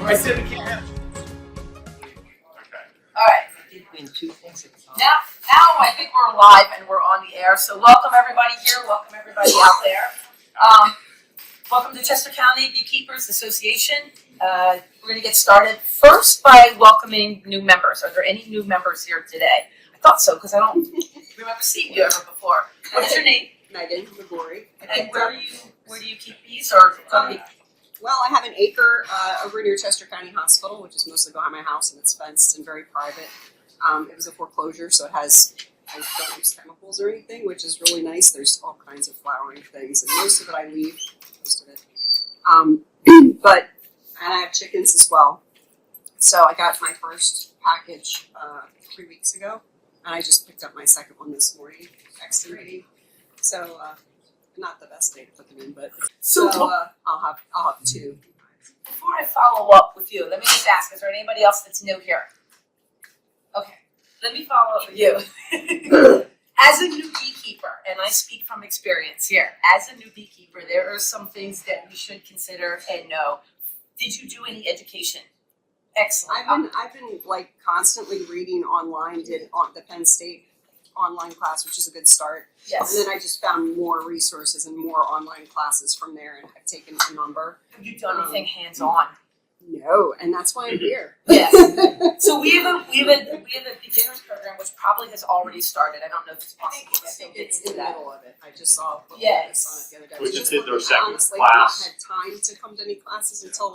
I said we can't have. Okay. All right. In two things at a time. Now I think we're live and we're on the air. So welcome everybody here. Welcome everybody out there. Welcome to Chester County Beekeepers Association. We're going to get started first by welcoming new members. Are there any new members here today? I thought so because I don't remember seeing you ever before. What is your name? Megan Magori. And where do you keep bees or going to be? Well, I have an acre over near Chester County Hospital, which is mostly behind my house, and it's fenced and very private. It was a foreclosure, so it has, I don't use chemicals or anything, which is really nice. There's all kinds of flowering things, and most of it I leave, most of it. And I have chickens as well. So I got my first package 3 weeks ago, and I just picked up my second one this morning, estimating. So not the best day to put them in, but I'll have two. Before I follow up with you, let me just ask, is there anybody else that's new here? Okay, let me follow up with you. As a new beekeeper, and I speak from experience here, as a new beekeeper, there are some things that we should consider and know. Did you do any education? Excellent. I've been like constantly reading online, did the Penn State online class, which is a good start. Yes. And then I just found more resources and more online classes from there, and I've taken a number. Have you done anything hands-on? No, and that's why I'm here. Yes. So we have a beginners program which probably has already started. I don't know if it's possible. I think it's in the middle of it. I just saw this on it the other day. We just did their second honestly class. Not had time to come to any classes until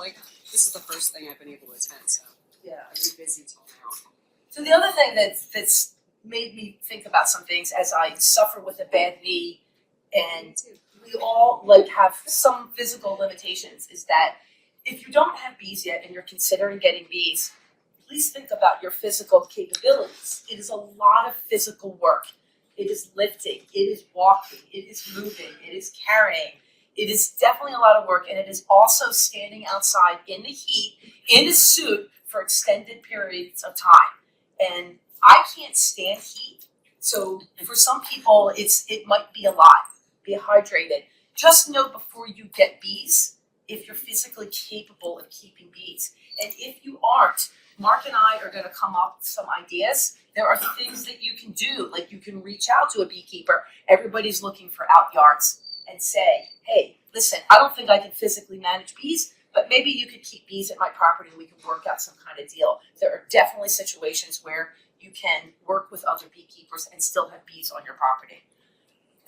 this is the first thing I've been able to attend. So Yeah. I've been busy till now. So the other thing that's made me think about some things as I suffer with a bad knee, and we all have some physical limitations, is that if you don't have bees yet and you're considering getting bees, please think about your physical capabilities. It is a lot of physical work. It is lifting, it is walking, it is moving, it is carrying. It is definitely a lot of work, and it is also standing outside in the heat, in a suit for extended periods of time. And I can't stand heat, so for some people it might be a lot. Be hydrated. Just know before you get bees if you're physically capable of keeping bees. And if you aren't, Mark and I are going to come up with some ideas. There are things that you can do, like you can reach out to a beekeeper. Everybody's looking for out yards, and say, hey, listen, I don't think I can physically manage bees, but maybe you could keep bees at my property and we can work out some kind of deal. There are definitely situations where you can work with other beekeepers and still have bees on your property.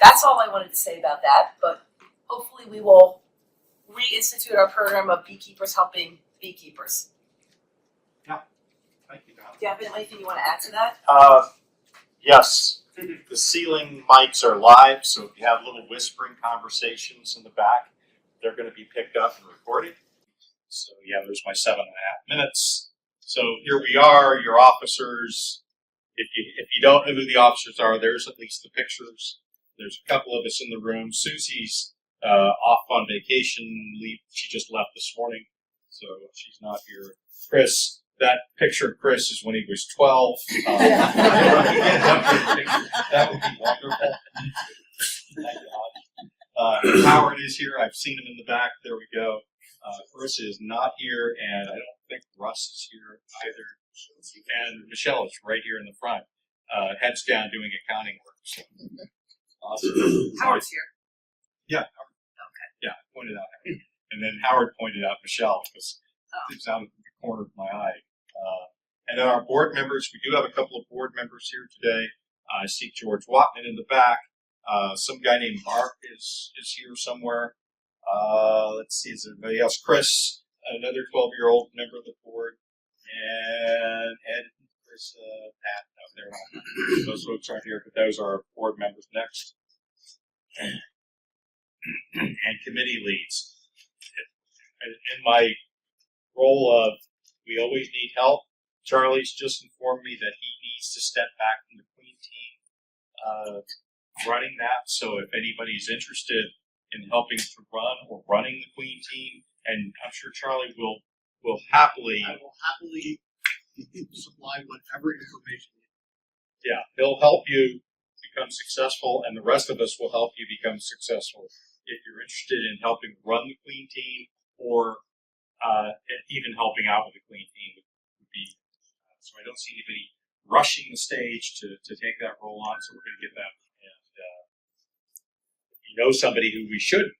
That's all I wanted to say about that, but hopefully we will reinstitute our program of beekeepers helping beekeepers. Thank you, Don. Do you have anything you want to add to that? Yes, the ceiling mics are live, so if you have little whispering conversations in the back, they're going to be picked up and recorded. So yeah, there's my 7.5 minutes. So here we are, your officers. If you don't know who the officers are, there's at least the pictures. There's a couple of us in the room. Susie's off on vacation leave. She just left this morning, so she's not here. Chris. That picture of Chris is when he was 12. That would be wonderful. Thank God. Howard is here. I've seen him in the back. There we go. Chris is not here, and I don't think Russ is here either. And Michelle is right here in the front, heads down doing accounting work. So. Awesome. Howard's here. Yeah. Howard. Okay. Yeah, I pointed out Howard. And then Howard pointed out Michelle because it's out of the corner of my eye. And then our board members, we do have a couple of board members here today. I see George Watman in the back. Some guy named Mark is here somewhere. Let's see, is there anybody else? Chris, another 12-year-old member of the board. And Ed and Chris, Pat, no, they're not. Those folks aren't here, but those are our board members next. And committee leads. In my role of we always need help, Charlie's just informed me that he needs to step back from the Queen team running that. So if anybody's interested in helping to run or running the Queen team, and I'm sure Charlie will happily. I will happily supply whatever information you need. Yeah, he'll help you become successful, and the rest of us will help you become successful. If you're interested in helping run the Queen team or and even helping out with the clean team would be. So I don't see anybody rushing the stage to take that role on. So we're going to get that. And if you know somebody who we should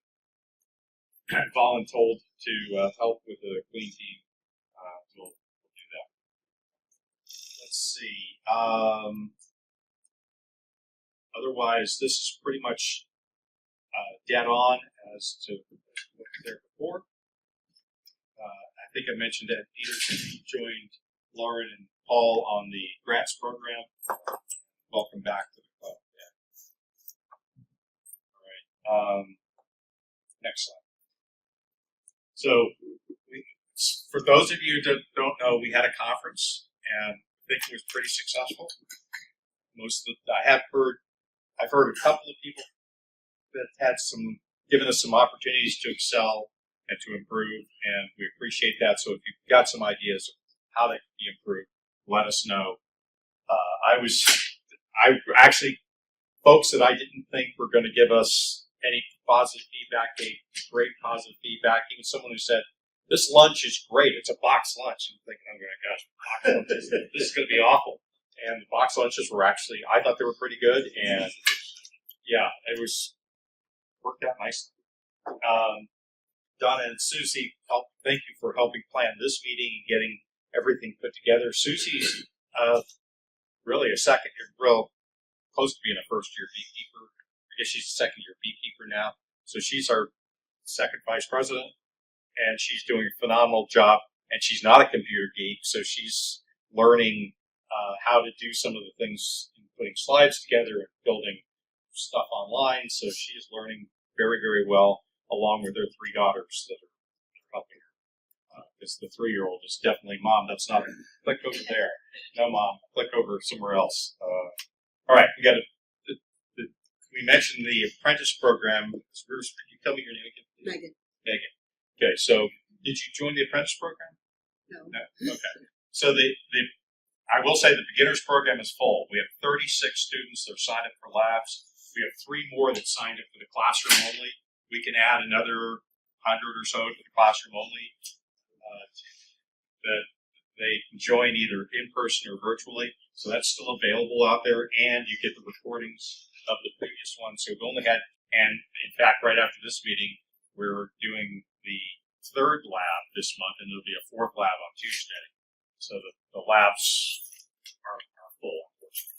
voluntold to help with the clean team, we'll do that. Let's see. Otherwise, this is pretty much dead on as to what was there before. I think I mentioned that Peterson joined Lauren and Paul on the grants program. Welcome back to the club. Yeah. All right. Next slide. So, for those of you that don't know, we had a conference, and I think it was pretty successful. I've heard a couple of people that had given us some opportunities to excel and to improve, and we appreciate that. So if you've got some ideas of how they can be improved, let us know. Folks that I didn't think were going to give us any positive feedback gave great positive feedback. Even someone who said, "This lunch is great. It's a box lunch." I'm thinking, "Oh my gosh, box lunches. This is going to be awful." And the box lunches were I thought they were pretty good, and yeah, it was worked out nicely. Donna and Susie, thank you for helping plan this meeting and getting everything put together. Susie's really real close to being a first-year beekeeper. I guess she's a second-year beekeeper now. So she's our second vice president, and she's doing a phenomenal job. And she's not a computer geek, so she's learning how to do some of the things, putting slides together and building stuff online. So she is learning very, very well, along with her 3 daughters that are helping her. Because the 3-year-old is definitely, "Mom, that's not click over there. No, Mom, click over somewhere else." All right, we mentioned the apprentice program. Bruce, could you tell me your name again? Megan. Megan. Okay, so did you join the apprentice program? No. Okay. So I will say the beginners program is full. We have 36 students that are signed up for labs. We have 3 more that signed up for the classroom only. We can add another 100 or so to the classroom only. That they can join either in person or virtually. So that's still available out there, and you get the recordings of the previous one. So we've only had, and in fact, right after this meeting, we're doing the 3rd lab this month, and there'll be a 4th lab on Tuesday. So the labs are full, unfortunately.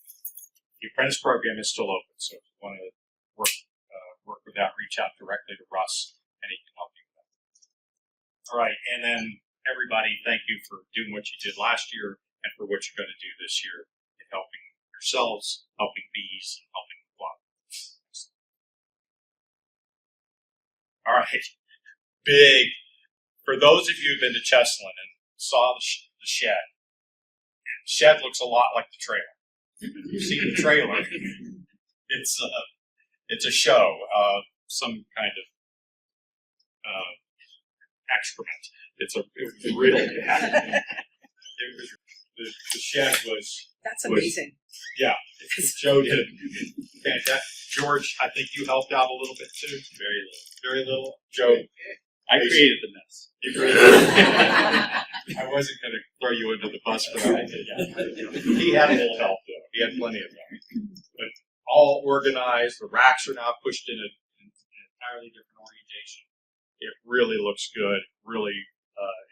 The apprentice program is still open, so if you want to work with that, reach out directly to Russ, and he can help you with that. All right, and then everybody, thank you for doing what you did last year and for what you're going to do this year in helping yourselves, helping bees, and helping the flock. All right, for those of you who've been to Cheslin and saw the shed looks a lot like the trailer. You've seen the trailer. It's a show, some kind of excrement. It was really bad. The shed was. That's amazing. Yeah, Joe did it fantastic. George, I think you helped out a little bit too. Very little. Joe, I created the mess. you created I wasn't going to throw you under the bus for that. He had a little help though. He had plenty of help. But all organized. The racks are now pushed in an entirely different orientation. It really looks good. Really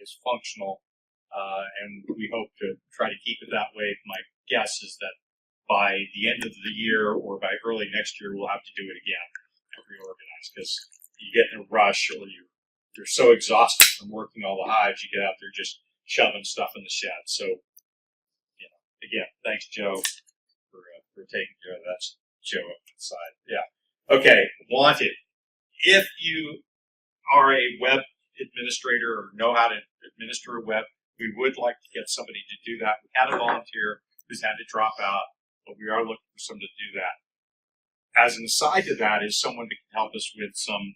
is functional. And we hope to try to keep it that way. My guess is that by the end of the year or by early next year, we'll have to do it again and reorganize, because you get in a rush or you're so exhausted from working all the hives, you get out there just shoving stuff in the shed. So, again, thanks, Joe, for taking care of that. Joe up inside. Yeah. Okay, wanted. If you are a web administrator or know how to administer a web, we would like to get somebody to do that. We had a volunteer who's had to drop out, but we are looking for someone to do that. As an aside to that is someone who can help us with some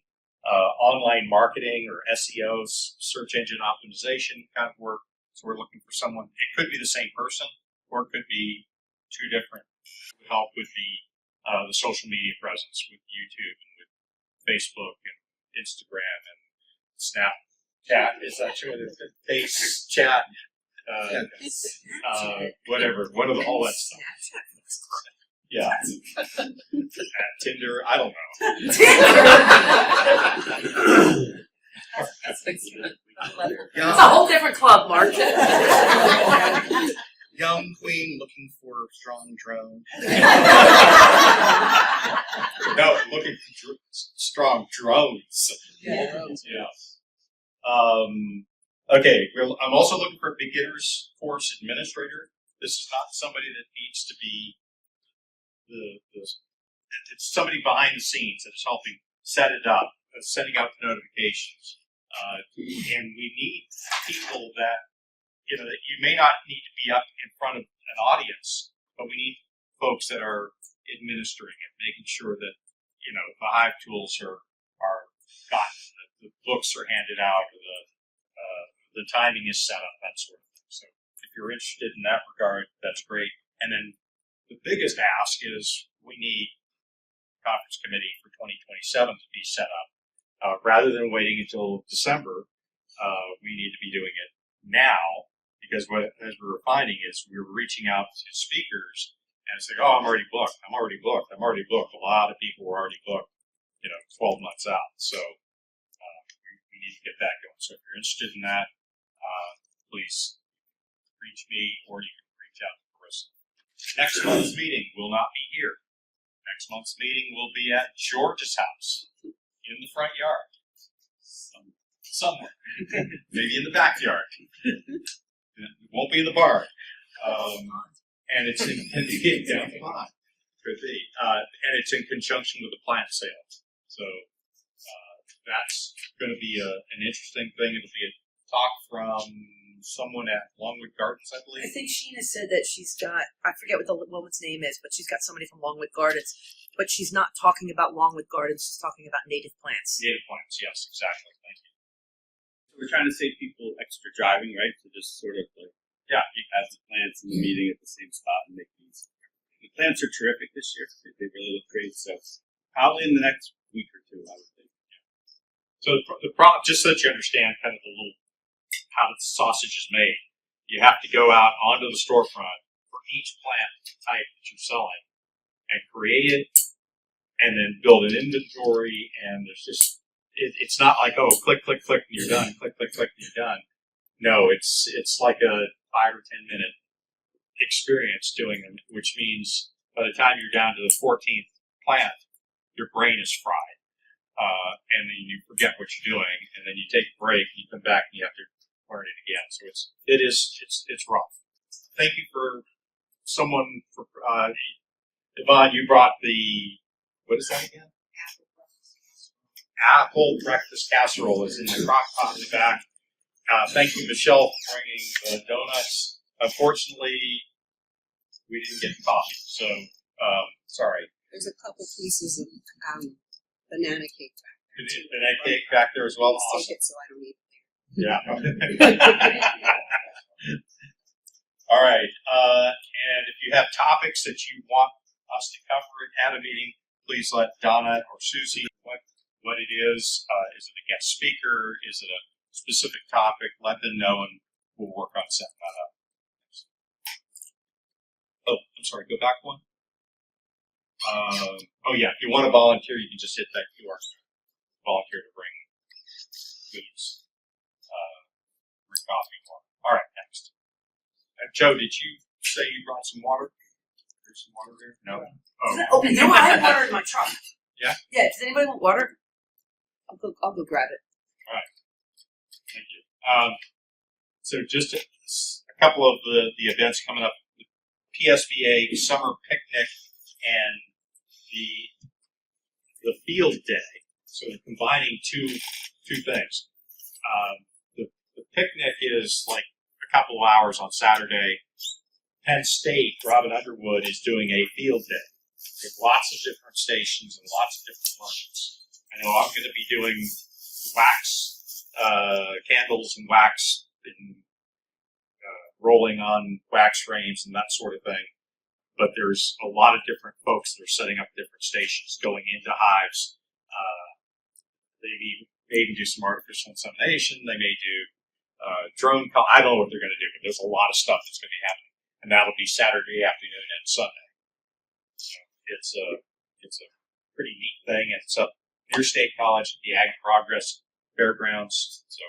online marketing or SEO, search engine optimization kind of work. So we're looking for someone. It could be the same person, or it could be 2 different. Who would help with the social media presence with YouTube and with Facebook and Instagram and Snap Chat, is that true? Face chat, whatever, what are all that stuff? Yeah. Tinder, I don't know. It's a whole different club, Mark. Young queen looking for strong drone. No, looking for strong drones. Yeah. Yeah. Okay, well, I'm also looking for a beginners course administrator. This is not somebody that needs to be it's somebody behind the scenes that is helping set it up, sending out the notifications. And we need people that, that you may not need to be up in front of an audience, but we need folks that are administering it, making sure that, the Hive tools are gotten, that the books are handed out, or the timing is set up, that sort of thing. So if you're interested in that regard, that's great. And then the biggest ask is we need conference committee for 2027 to be set up. Rather than waiting until December, we need to be doing it now, because as we were finding is we were reaching out to speakers and it's like, oh, I'm already booked. A lot of people were already booked, 12 months out. So we need to get that going. So if you're interested in that, please reach me or you can reach out to Chris. Next month's meeting will not be here. Next month's meeting will be at George's house in the front yard. Somewhere. Maybe in the backyard. It won't be in the barn. And it's in could be. And it's in conjunction with the plant sale. So that's going to be an interesting thing. It'll be a talk from someone at Longwood Gardens, I believe. I think Sheena said that she's got, I forget what the woman's name is, but she's got somebody from Longwood Gardens. But she's not talking about Longwood Gardens, she's talking about native plants. Native plants, yes, exactly. Thank you. We're trying to save people extra driving, right? To just sort of like have the plants in the meeting at the same spot and make these. The plants are terrific this year. They really look great. So probably in the next week or two, I would think. So the problem, just so that you understand kind of how the sausage is made, you have to go out onto the storefront for each plant type that you're selling and create it and then build an inventory. And there's just, it's not like, oh, click, click, click, and you're done. Click, click, click, and you're done. No, it's like a 5 or 10 minute experience doing them, which means by the time you're down to the 14th plant, your brain is fried. And then you forget what you're doing, and then you take a break, and you come back, and you have to learn it again. So it's rough. Thank you for someone for Yvonne. You brought what is that again? Apple breakfast casserole is in the crock pot in the back. Thank you, Michelle, for bringing the donuts. Unfortunately, we didn't get coffee, so sorry. There's a couple pieces of banana cake back there. Banana cake back there as well. Please Awesome. take it so I don't eat it. Yeah. All right. And if you have topics that you want us to cover at a meeting, please let Donna or Susie know what it is. Is it a guest speaker? Is it a specific topic? Let them know, and we'll work on setting that up. Oh, I'm sorry. Go back one. Oh yeah. If you want to volunteer, you can just hit that QR code. Volunteer to bring foods. Bring coffee and water. All right, next. Joe, did you say you brought some water? There's some water there? No. Oh, No, I have water in my truck. Yeah? Yeah, does anybody want water? I'll go grab it. All right. Thank you. So just a couple of the events coming up. The PSBA summer picnic and the field day. So they're combining two things. The picnic is like a couple of hours on Saturday. Penn State, Robin Underwood, is doing a field day with lots of different stations and lots of different learnings. I know I'm going to be doing wax candles and wax and rolling on wax frames and that sort of thing. But there's a lot of different folks that are setting up different stations, going into hives. They've even may even do some artificial insemination. They may do drone call. I don't know what they're going to do, but there's a lot of stuff that's going to be happening, and that'll be Saturday afternoon and Sunday. So it's a pretty neat thing, and it's up near State College, the Ag Progress Fairgrounds. So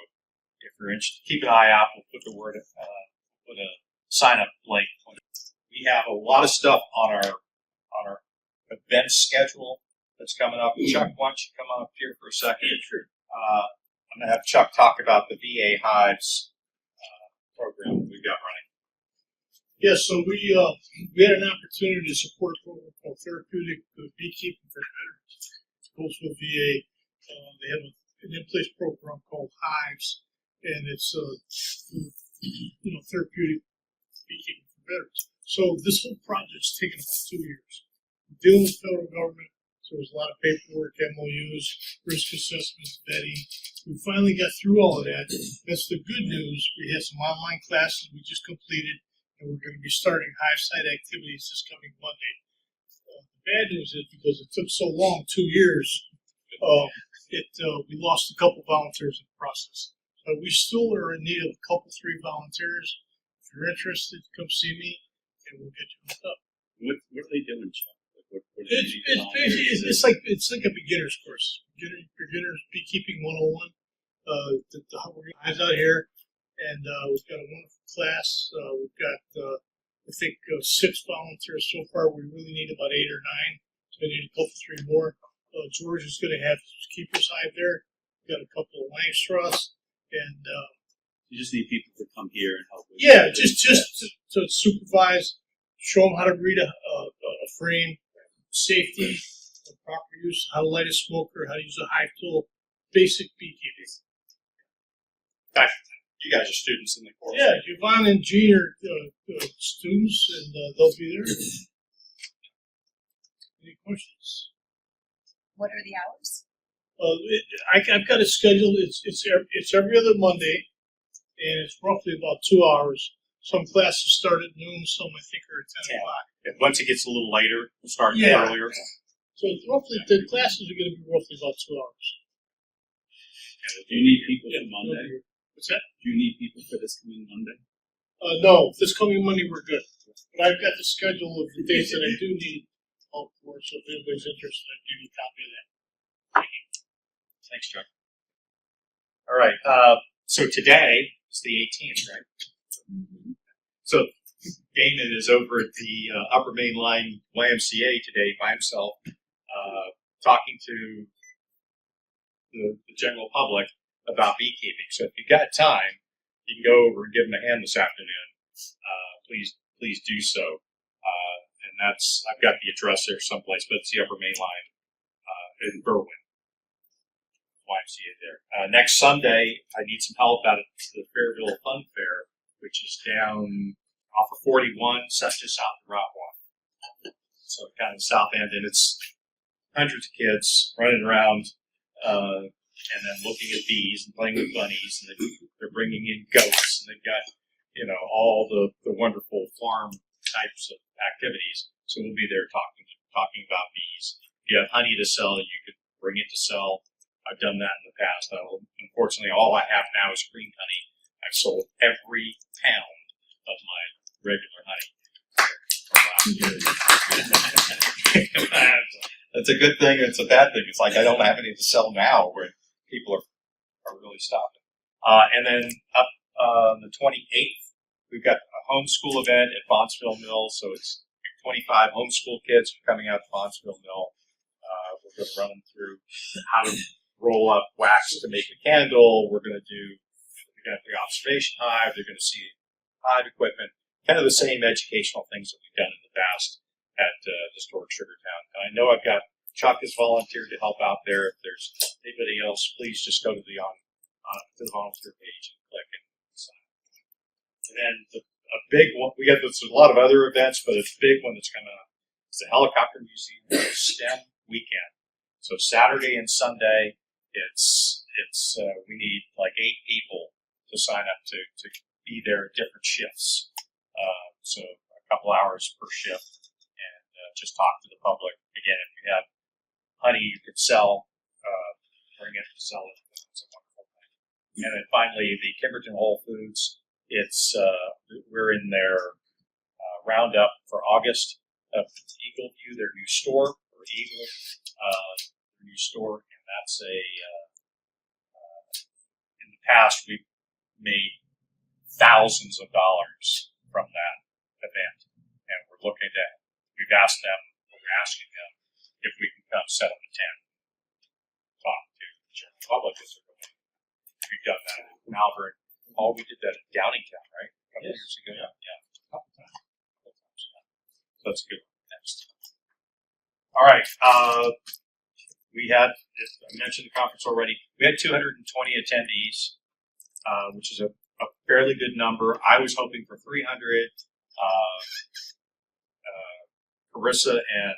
if you're interested, keep an eye out. We'll put the word, put a sign up link. We have a lot of stuff on our event schedule that's coming up. Chuck, why don't you come up here for a second? I'm going to have Chuck talk about the VA Hives program we've got running. Yes, so we had an opportunity to support a program called Therapeutic Beekeeping for Veterans. It goes with VA. They have an in-place program called Hives, and it's therapeutic beekeeping for veterans. So this whole project's taken about 2 years. We're dealing with federal government, so there's a lot of paperwork, MOUs, risk assessments, vetting. We finally got through all of that. That's the good news. We had some online classes we just completed, and we're going to be starting Hive site activities this coming Monday. The bad news is because it took so long, 2 years, we lost a couple volunteers in the process. But we still are in need of a couple, 3 volunteers. If you're interested, come see me, and we'll get you hooked up. What are they doing, Chuck? It's like a beginner's course. Beginner's beekeeping 101. We're guys out here, and we've got a wonderful class. We've got I think 6 volunteers so far. We really need about 8 or 9, so we need a couple, 3 more. George is going to have his keeper's hive there. We've got a couple of Langstroths, and you just need people to come here and help. Just to supervise, show them how to read a frame, safety, proper use, how to light a smoker, how to use a hive tool, basic beekeeping. You guys are students in the course. Yeah, Yvonne and Gene are students, and they'll be there. Any questions? What are the hours? I've got it scheduled. It's every other Monday, and it's roughly about 2 hours. Some classes start at noon, some I think are at 10 o'clock. And once it gets a little later, we'll start earlier. So it's roughly the classes are going to be roughly about 2 hours. Do you need people for Monday? What's that? Do you need people for this coming Monday? No, this coming Monday we're good. But I've got the schedule of the days that I do need help for, so if anybody's interested, I do need a copy of that. Thanks, Chuck. All right. So today is the 18th, right? Mm-hmm. So Damon is over at the Upper Main Line YMCA today by himself, talking to the general public about beekeeping. So if you've got time, you can go over and give him a hand this afternoon. Please do so. And I've got the address there someplace, but it's the Upper Main Line in Berwyn. YMCA there. Next Sunday, I need some help out at the Fairville Fun Fair, which is down off of 41, just south of Route 1. So kind of south end, and it's hundreds of kids running around and then looking at bees and playing with bunnies, and they're bringing in goats, and they've got all the wonderful farm types of activities. So we'll be there talking about bees. If you have honey to sell, you could bring it to sell. I've done that in the past. Unfortunately, all I have now is green honey. I've sold every pound of my regular honey from last year. It's a good thing. It's a bad thing. It's like I don't have any to sell now, where people are really stopping. And then up on the 28th, we've got a homeschool event at Bonsville Mill. So it's 25 homeschool kids who are coming out to Bonsville Mill. We're going to run them through how to roll up wax to make a candle. We're going to do the observation hive. They're going to see hive equipment, kind of the same educational things that we've done in the past at Historic Sugartown. And I know I've got Chuck has volunteered to help out there. If there's anybody else, please just go to the volunteer page and click and sign. And then a big one, there's a lot of other events, but a big one that's coming up is the Helicopter Museum STEM Weekend. So Saturday and Sunday, we need like 8 people to sign up to be there at different shifts. So a couple hours per shift, and just talk to the public. Again, if you have honey you could sell, bring it to sell it. So And then finally, the Kimberton Whole Foods. It's we're in their roundup for August of Eagle View, their new store, or Eagle, their new store, and that's a. In the past, we've made thousands of dollars from that event, and we're looking at. We're asking them if we can come set up a tent, talk to the general public as they're going. We've done that in Malvern. Oh, we did that in Downingtown, right? A couple years ago. Yeah. A couple times. So that's a good one. Next. All right. We had, I mentioned the conference already. We had 220 attendees, which is a fairly good number. I was hoping for 300. Carissa and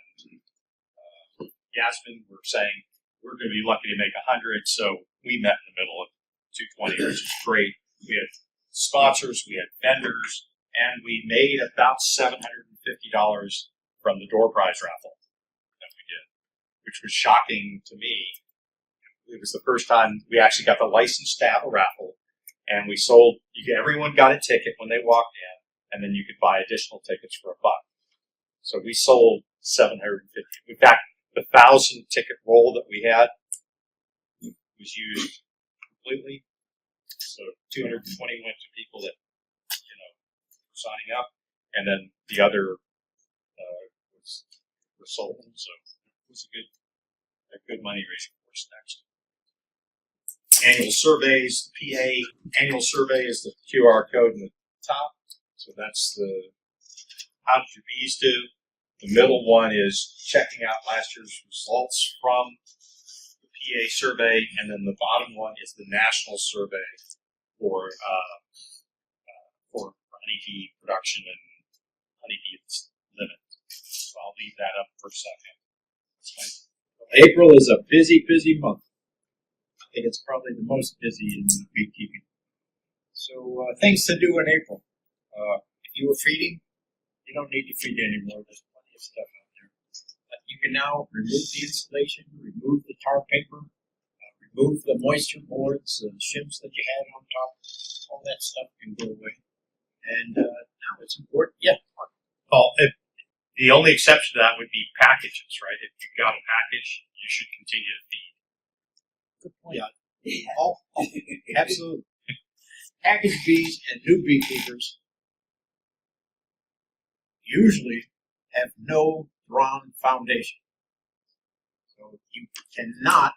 Yasmin were saying we're going to be lucky to make 100, so we met in the middle of 220, which is great. We had sponsors, we had vendors, and we made about $750 from the door prize raffle that we did, which was shocking to me. It was the first time we actually got the license to have a raffle, and we sold. Everyone got a ticket when they walked in, and then you could buy additional tickets for $1. So we sold 750. In fact, the 1,000 ticket roll that we had was used completely. So 220 went to people that, were signing up, and then the other were sold. So it was a good money raising for us next. Annual surveys, the PA annual survey is the QR code in the top. So that's the how did your bees do? The middle one is checking out last year's results from the PA survey, and then the bottom one is the national survey for honeybee production and honeybee limit. So I'll leave that up for a second. April is a busy, busy month. I think it's probably the most busy in beekeeping. So things to do in April. If you were feeding, you don't need to feed anymore. There's plenty of stuff out there. But you can now remove the insulation, remove the tar paper, remove the moisture boards, the shims that you had on top. All that stuff can go away. And now it's important. Yeah. Well, the only exception to that would be packages, right? If you got a package, you should continue to feed. Good point. Yeah. Oh, absolutely. Package bees and new beekeepers usually have no drawn foundation. So you cannot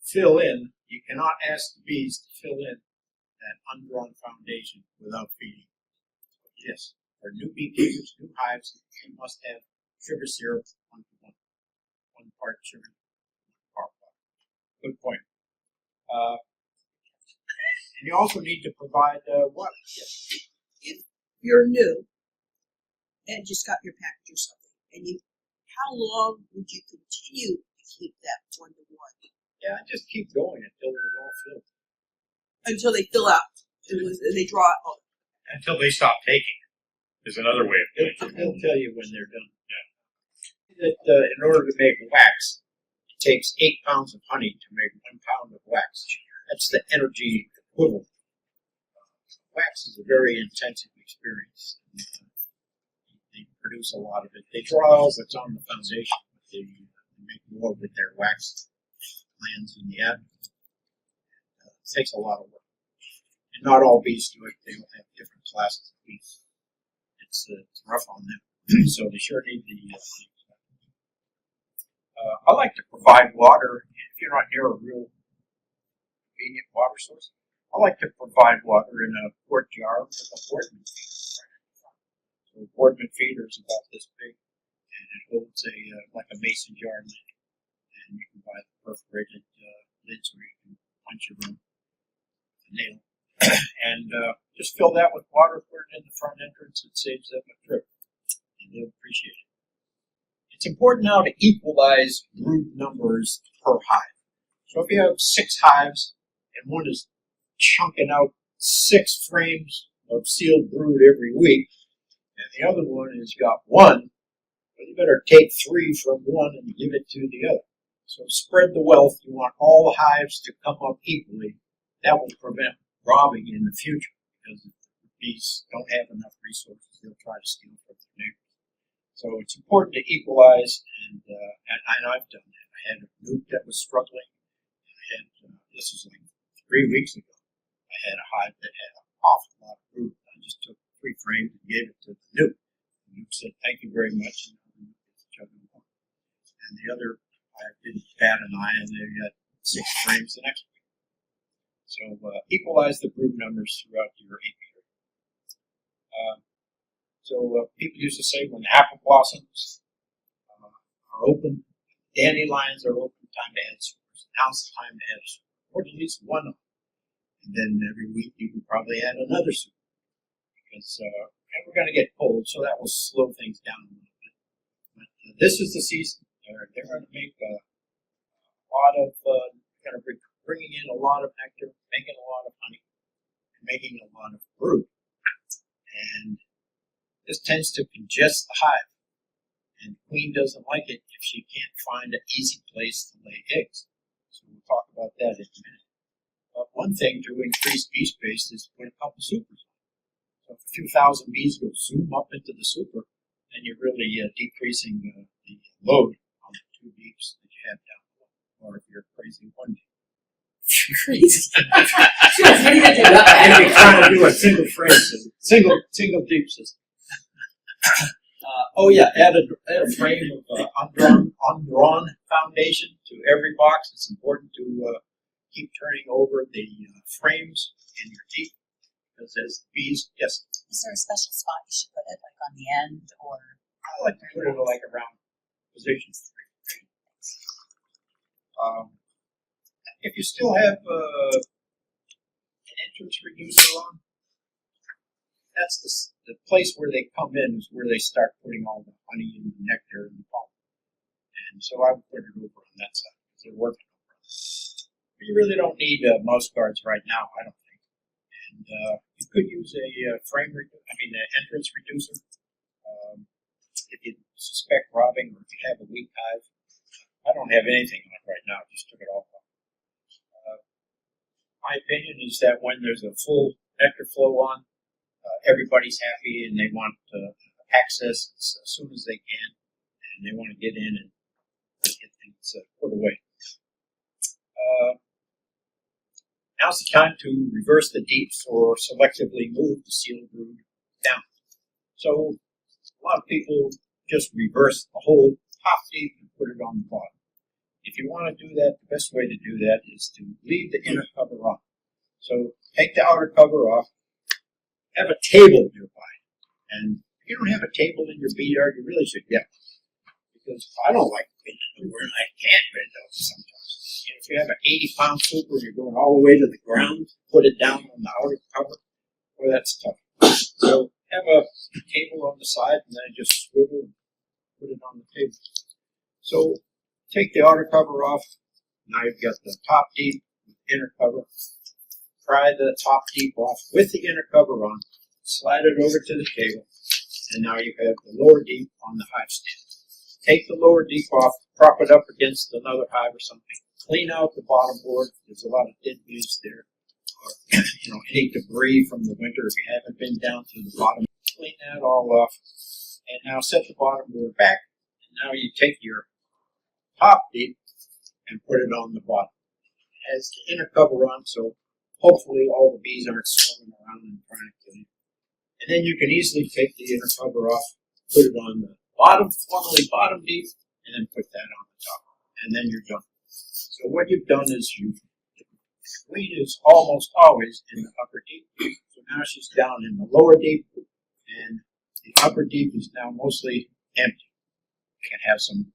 fill in, you cannot ask the bees to fill in that undrawn foundation without feeding. So yes, for new beekeepers, new hives, you must have sugar syrup 1:1. 1 part sugar, 1 part water. Good point. And you also need to provide water. Yes. If you're new and just got your package or something, and how long would you continue to keep that 1:1? Yeah, just keep going until it's all filled. Until they fill out. They draw it on. Until they stop taking is another way of doing it. They'll tell you when they're done. Yeah. That in order to make wax, it takes 8 pounds of honey to make 1 pound of wax. That's the energy equivalent. Wax is a very intensive experience. They produce a lot of it. They draw all that's on the foundation, but they make more with their wax glands in the abdomen. It takes a lot of work. And not all bees do it. They will have different classes of bees. It's rough on them. So they sure need the honey. I like to provide water if you're not near a real convenient water source. I like to provide water in a quart jar with a Boardman feeder. So a Boardman feeder is about this big, and it holds like a mason jar lid. And you can buy the perforated lids where you can punch around with a nail. And just fill that with water, put it in the front entrance. It saves them a trip, and they'll appreciate it. It's important now to equalize brood numbers per hive. So if you have 6 hives and one is chunking out 6 frames of sealed brood every week, and the other one has got 1, well, you better take 3 from one and give it to the other. So spread the wealth. You want all the hives to come up equally. that will prevent robbing in the future, because if the bees don't have enough resources, they'll try to steal from their neighbors. So it's important to equalize, and I've done that. I had a nuke that was struggling. This was like 3 weeks ago. I had a hive that had an awful lot of brood. I just took 3 frames and gave it to the nuke. The nuke said, "Thank you very much." And the other hive didn't bat an eye, and they got 6 frames the next week. So equalize the brood numbers throughout your apiary. People used to say when apple blossoms are open, dandelions are open, time to add sugars. Now's the time to add a sugar, or at least one of them. And then every week you can probably add another sugar, because we're going to get cold, so that will slow things down a little bit. But this is the season. They're going to make a lot of, going to be bringing in a lot of nectar, making a lot of honey, and making a lot of brood. And this tends to congest the hive. And the queen doesn't like it if she can't find an easy place to lay eggs. So we'll talk about that in a minute. But one thing to increase bee space is put a couple supers on. So if a few thousand bees go zoom up into the super, then you're really decreasing the load on the 2 beeps that you have down below. Or if you're crazy one day. Crazy. And you're trying to do a single frame system, single deep system. Add a frame of undrawn foundation to every box. It's important to keep turning over the frames in your deep, because as the bees, yes. Is there a special spot you should put it, like on the end, or? I like to put it like around position 3. If you still have an entrance reducer on, that's the place where they come in, is where they start putting all the honey and the nectar and the pollen. And so I would put it over on that side, because they're working over it. But you really don't need mouse guards right now, I don't think. And you could use an entrance reducer. If you suspect robbing, or if you have a weak hive. I don't have anything on it right now, just took it all off. My opinion is that when there's a full nectar flow on, everybody's happy and they want access as soon as they can, and they want to get in and get things put away. Now's the time to reverse the deeps or selectively move the sealed brood down. So a lot of people just reverse the whole top deep and put it on the bottom. If you want to do that, the best way to do that is to leave the inner cover on. So take the outer cover off, have a table nearby. And if you don't have a table in your bee yard, you really should get one. Because I don't like bending over, and I can't bend over sometimes. If you have an 80-pound super and you're going all the way to the ground, put it down on the outer cover, well, that's tough. So have a table on the side, and then just swivel and put it on the table. So take the outer cover off. Now you've got the top deep with inner cover. Pry the top deep off with the inner cover on. Slide it over to the table. And now you have the lower deep on the hive stand. Take the lower deep off, prop it up against another hive or something. Clean out the bottom board. There's a lot of dead leaves there. Or, any debris from the winter if you haven't been down to the bottom. Clean that all off. And now set the bottom board back. And now you take your top deep and put it on the bottom. It has the inner cover on, so hopefully all the bees aren't swarming around and trying to kill you. And then you can easily take the inner cover off, put it on the bottom, formerly bottom deep, and then put that on the top. And then you're done. So what you've done is the queen is almost always in the upper deep. So now she's down in the lower deep, and the upper deep is now mostly empty. You can have some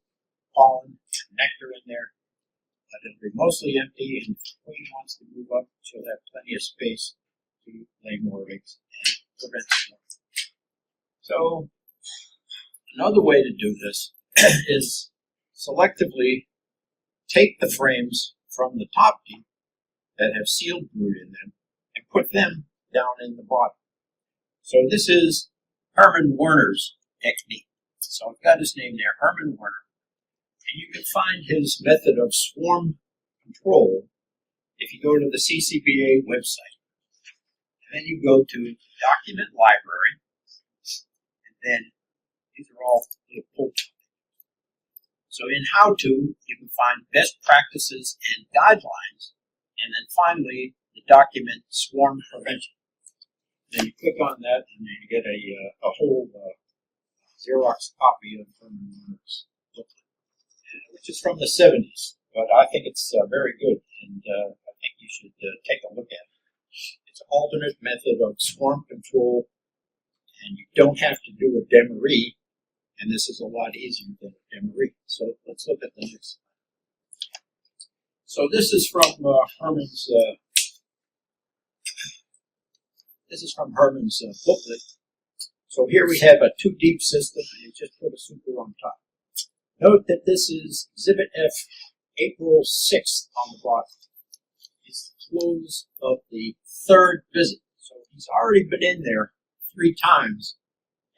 pollen and nectar in there, but it'll be mostly empty, and if the queen wants to move up, she'll have plenty of space to lay more eggs and prevent swarming. So another way to do this is selectively take the frames from the top deep that have sealed brood in them and put them down in the bottom. So this is Herman Werner's technique. So I've got his name there, Herman Werner. And you can find his method of swarm control if you go to the CCBA website, and then you go to document library, and then these are all little pull downs. So in how to, you can find best practices and guidelines, and then finally the document swarm prevention. Then you click on that, and then you get a whole Xerox copy of Herman's booklet, which is from the 70s. But I think it's very good, and I think you should take a look at it. It's an alternate method of swarm control, and you don't have to do a demery, and this is a lot easier than a demery. So let's look at the next slide. So this is from Herman's. This is from Herman's booklet. So here we have a 2 deep system, and you just put a super on top. Note that this is Exhibit F, April 6th on the bottom. It's the close of the 3rd visit. So he's already been in there 3 times,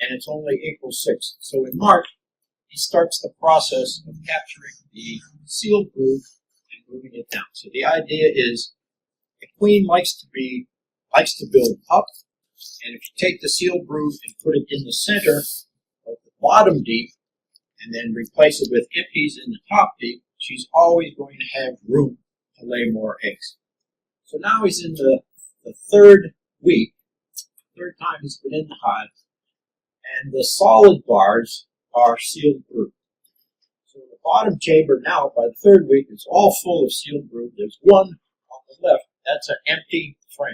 and it's only April 6th. So in March, he starts the process of capturing the sealed brood and moving it down. So the idea is the queen likes to build up, and if you take the sealed brood and put it in the center of the bottom deep, and then replace it with empties in the top deep, she's always going to have room to lay more eggs. So now he's in the 3rd week, 3rd time he's been in the hive, and the solid bars are sealed brood. So the bottom chamber now, by the 3rd week, is all full of sealed brood. There's one on the left, that's an empty frame.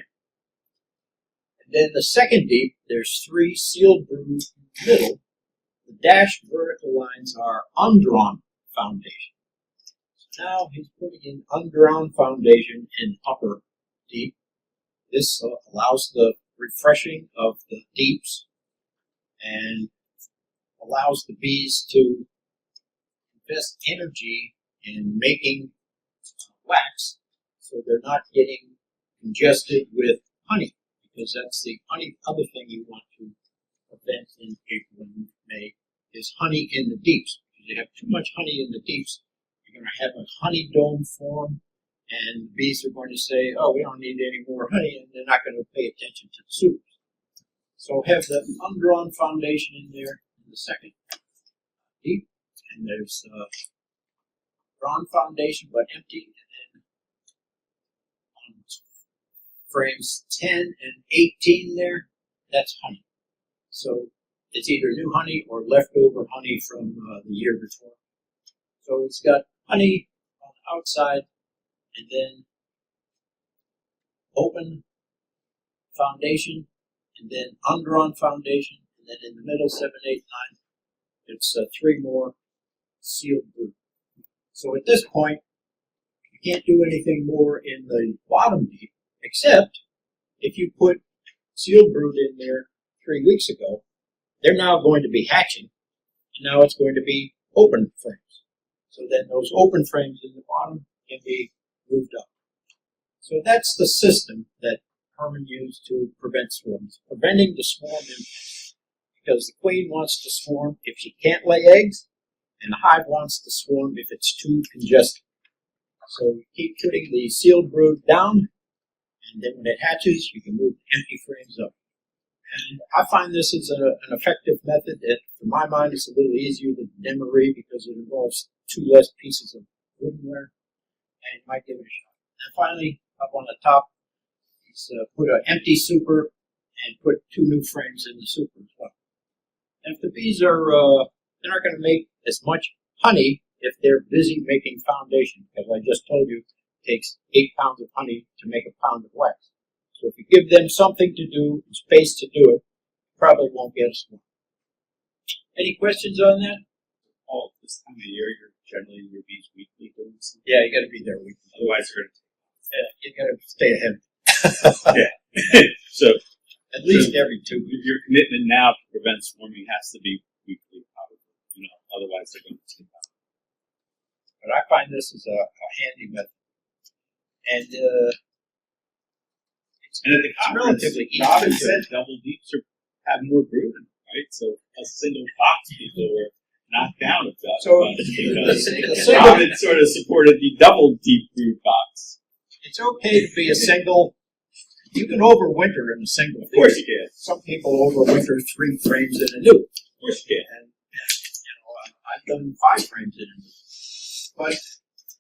And then the 2nd deep, there's 3 sealed brood in the middle. The dashed vertical lines are undrawn foundation. So now he's putting in undrawn foundation in upper deep. This allows the refreshing of the deeps and allows the bees to invest energy in making wax, so they're not getting congested with honey, because that's the other thing you want to prevent in April and May is honey in the deeps. If you have too much honey in the deeps, you're going to have a honey dome form, and the bees are going to say, oh, we don't need any more honey, and they're not going to pay attention to the supers. So have the undrawn foundation in there in the 2nd deep, and there's drawn foundation but empty, and then on frames 10 and 18 there, that's honey. So it's either new honey or leftover honey from the year before. So it's got honey on the outside, and then open foundation, and then undrawn foundation, and then in the middle, 7, 8, 9, it's 3 more sealed brood. So at this point, you can't do anything more in the bottom deep, except if you put sealed brood in there 3 weeks ago, they're now going to be hatching, and now it's going to be open frames. So then those open frames in the bottom can be moved up. So that's the system that Herman used to prevent swarms, preventing the swarm impact. Because the queen wants to swarm if she can't lay eggs, and the hive wants to swarm if it's too congested. So you keep putting the sealed brood down, and then when it hatches, you can move empty frames up. And I find this is an effective method. It, for my mind, it's a little easier than demery because it involves 2 less pieces of woodenware, and you might give it a shot. And finally, up on the top, is put an empty super and put 2 new frames in the super as well. And if the bees are, they're not going to make as much honey if they're busy making foundation, because I just told you it takes 8 pounds of honey to make a pound of wax. So if you give them something to do, and space to do it, you probably won't get a swarm. Any questions on that? Oh, this time of year, you're generally in your bees weekly doing something. Yeah, you got to be there weekly. Otherwise, you're You got to stay ahead. so At least every 2 weeks. your commitment now to prevent swarming has to be weekly, probably. Otherwise they're going to sleep out. But I find this is a handy method. And And at the conference, relatively easy Robin to do. said double deeps have more brood, right? So a single box people were knocked down about So because the single- Robin sort of supported the double deep brood box. it's okay to be a single. You can overwinter in a single. Of course you can. Some people overwinter 3 frames in a new. Of course you can. And I've done 5 frames in a new. But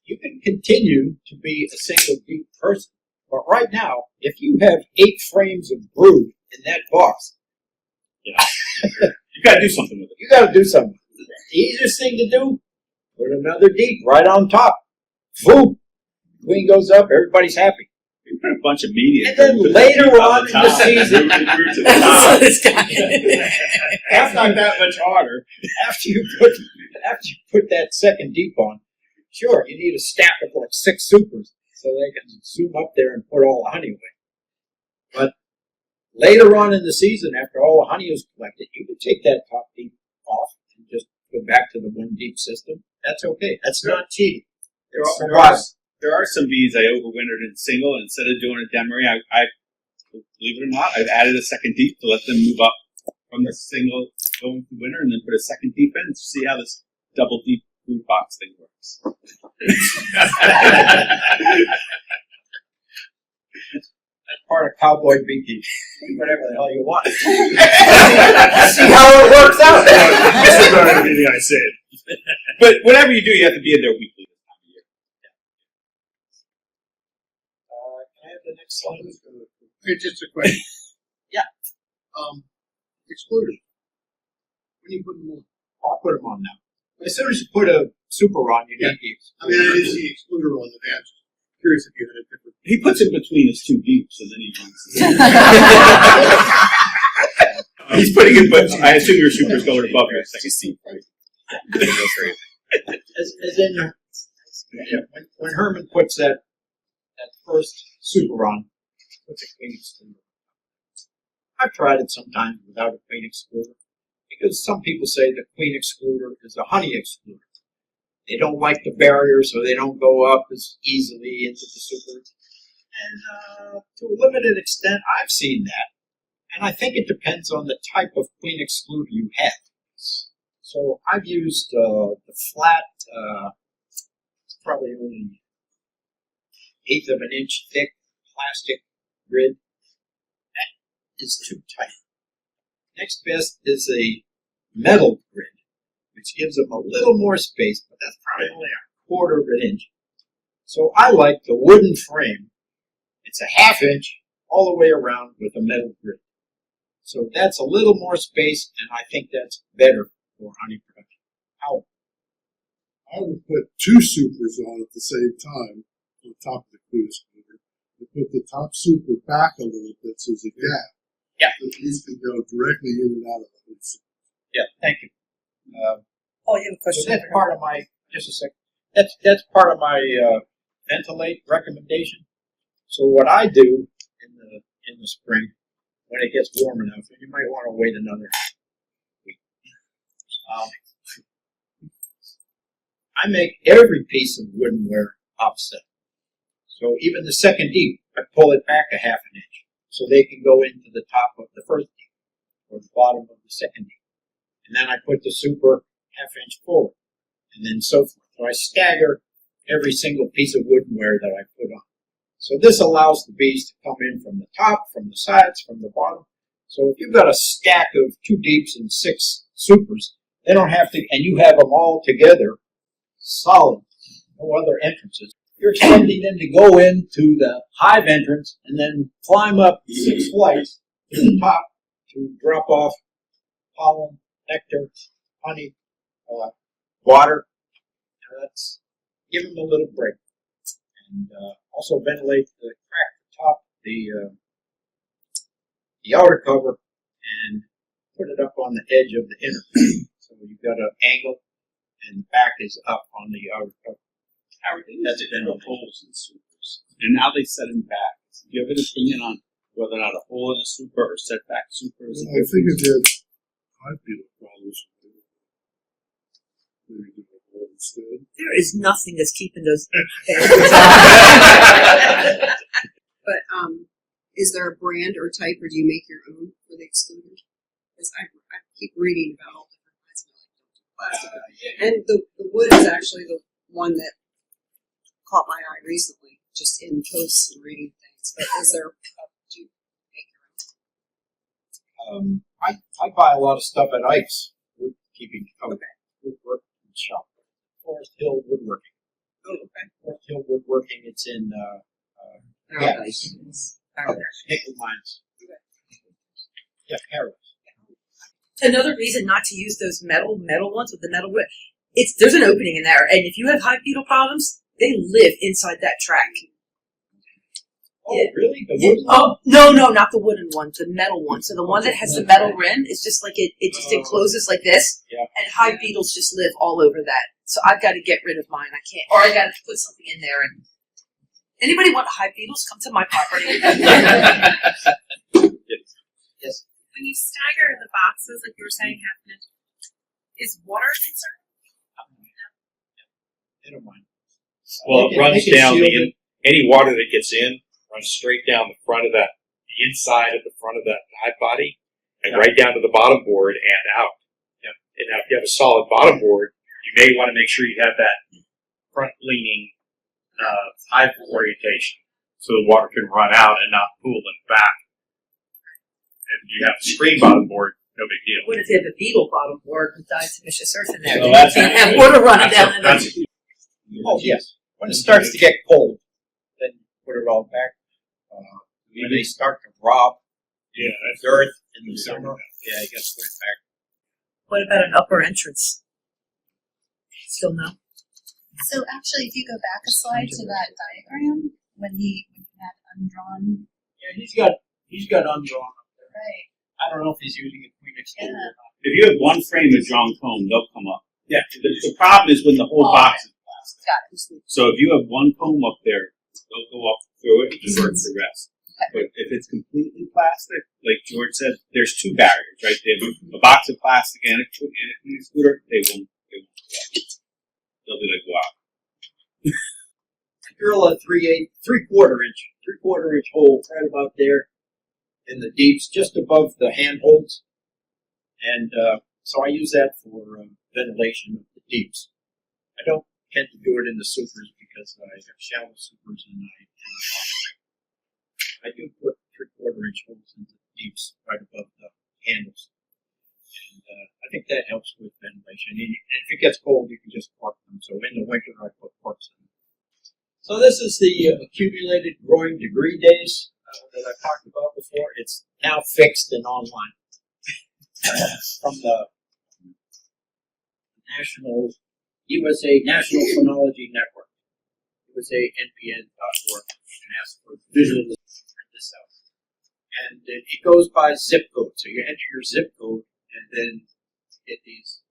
you can continue to be a single deep person. But right now, if you have 8 frames of brood in that box, You gotta do something with it. you got to do something. The easiest thing to do, put another deep right on top. Boom. Queen goes up, everybody's happy. You put a bunch of media. And then later on in the season, That's not that much harder. after you put that second deep on, sure, you need a stack of like 6 supers so they can zoom up there and put all the honey away. But later on in the season, after all the honey is collected, you can take that top deep off and just go back to the 1 deep system. That's okay. That's not cheating. There are some bees I overwintered in single, and instead of doing a demery, I believe it or not, I've added a second deep to let them move up from the single going through winter, and then put a second deep in to see how this double deep food box thing works. That's part of cowboy beekeeping. Do whatever the hell you want. See how it works out. That's about everything I said. But whatever you do, you have to be in there weekly this time of year. Can I have the next slide? Hey, just a question. Yeah. Excluders. When you put them on? I'll put them on now. As soon as you put a super on, you need these. I mean, I didn't see excluder on the dance. Curious if you had a different. He puts it between his 2 deeps, and then he runs. He's putting it, but I assume your super's going above your second deep, right? As in, when Herman puts that first super on, puts a queen excluder. I've tried it sometimes without a queen excluder because some people say the queen excluder is a honey excluder. They don't like the barrier, so they don't go up as easily into the super. And to a limited extent, I've seen that. And I think it depends on the type of queen excluder you have. So I've used the flat, it's probably only 1/8 of an inch thick plastic grid. That is too tight. Next best is a metal grid, which gives them a little more space, but that's probably only 1/4 of an inch. So I like the wooden frame. It's a 1/2 inch all the way around with a metal grid. So that's a little more space, and I think that's better for honey production. How? I would put 2 supers on at the same time on top of the queen excluder. And put the top super back a little bit so there's a gap. Yeah. The bees can go directly in and out of the queen super. Yeah, thank you. Oh, you have a So question? that's part of my, just a second, that's part of my ventilate recommendation. So what I do in the spring, when it gets warm enough, and you might want to wait another week, I make every piece of woodenware offset. So even the second deep, I pull it back a 1/2 inch so they can go into the top of the first deep or the bottom of the second deep. And then I put the super 1/2 inch forward, and then so forth. So I stagger every single piece of woodenware that I put on. So this allows the bees to come in from the top, from the sides, from the bottom. So if you've got a stack of 2 deeps and 6 supers, they don't have to, and you have them all together, solid, no other entrances. You're expecting them to go into the hive entrance and then climb up 6 flights to the top to drop off pollen, nectar, honey, water. Let's give them a little break. And also ventilate the crack at the top, the outer cover, and put it up on the edge of the inner. So you've got an angle, and the back is up on the outer cover. That's it. There are holes in supers, and now they set them back. Do you have an opinion on whether or not a hole in a super or setback super is? Well, I think it did. I feel problems. Maybe do a hole instead. There is nothing that's keeping those. But is there a brand or type, or do you make your own for the excluder? Because I keep reading about all different kinds of plastic. And the wood is actually the one that caught my eye recently. just in posts and reading things. But is there? Do you make your own? I buy a lot of stuff at Ike's woodkeeping company, woodworking shop, Forest Hill Woodworking. Oh, okay. Forest Hill Woodworking. It's in Paradise. nickel mines. Yeah, Paradise. Another reason not to use those metal ones with the metal whip, there's an opening in there, and if you have hive beetle problems, they live inside that track. Oh, Yeah. really? The Yeah. wood? Oh no, not the wooden one, the metal one. So the one that has the metal rim is just like it just encloses like this, Yeah. and hive beetles just live all over that. So I've got to get rid of mine. I can't, or I got to put something in there. And anybody want hive beetles? Come to my property. Yes. When you stagger the boxes, like you were saying, happening, is water a concern? They don't mind. Well, it runs They can down seal it. any water that gets in runs straight down the front of the inside of the front of that hive body, and right down to the bottom board and out. Yeah. And now, if you have a solid bottom board, you may want to make sure you have that front leaning hive orientation, so the water can run out and not pool in the back. If you have a screen bottom board, no big deal. What if you have a beetle bottom board with diatomaceous earth in there? Well, You that's- can't have water running down in there. That's Oh, yes. When it starts to get cold, then you put it all back. When they start to rob dirt in the summer, yeah, you got to put it back. What about an upper entrance? Still no. So actually, if you go back a slide to that diagram, when he had undrawn, Yeah, he's got undrawn up there. right? I don't know if he's using a queen extender or not. If you have one frame of John Comb, they'll come up. Yeah. The problem is when the whole box is plastic. Got it. So if you have one comb up there, they'll go up through it and work the rest. But if it's completely plastic, like George said, there's two barriers, right? They have a box of plastic and a clean scooter. They won't go up. They'll be like, wow. I drill a 3/4 inch hole right about there in the deeps, just above the handholds, and so I use that for ventilation of the deeps. I don't tend to do it in the supers because I have shallow supers and I do put 3/4 inch holes in the deeps right above the handles, and I think that helps with ventilation. And if it gets cold, you can just cork them. So in the winter, I put corks in them. So this is the accumulated growing degree days that I talked about before. It's now fixed and online from the USA National Phenology Network, USANPN.org. You can ask for visual print this out. And it goes by zip code. So you enter your zip code and then get these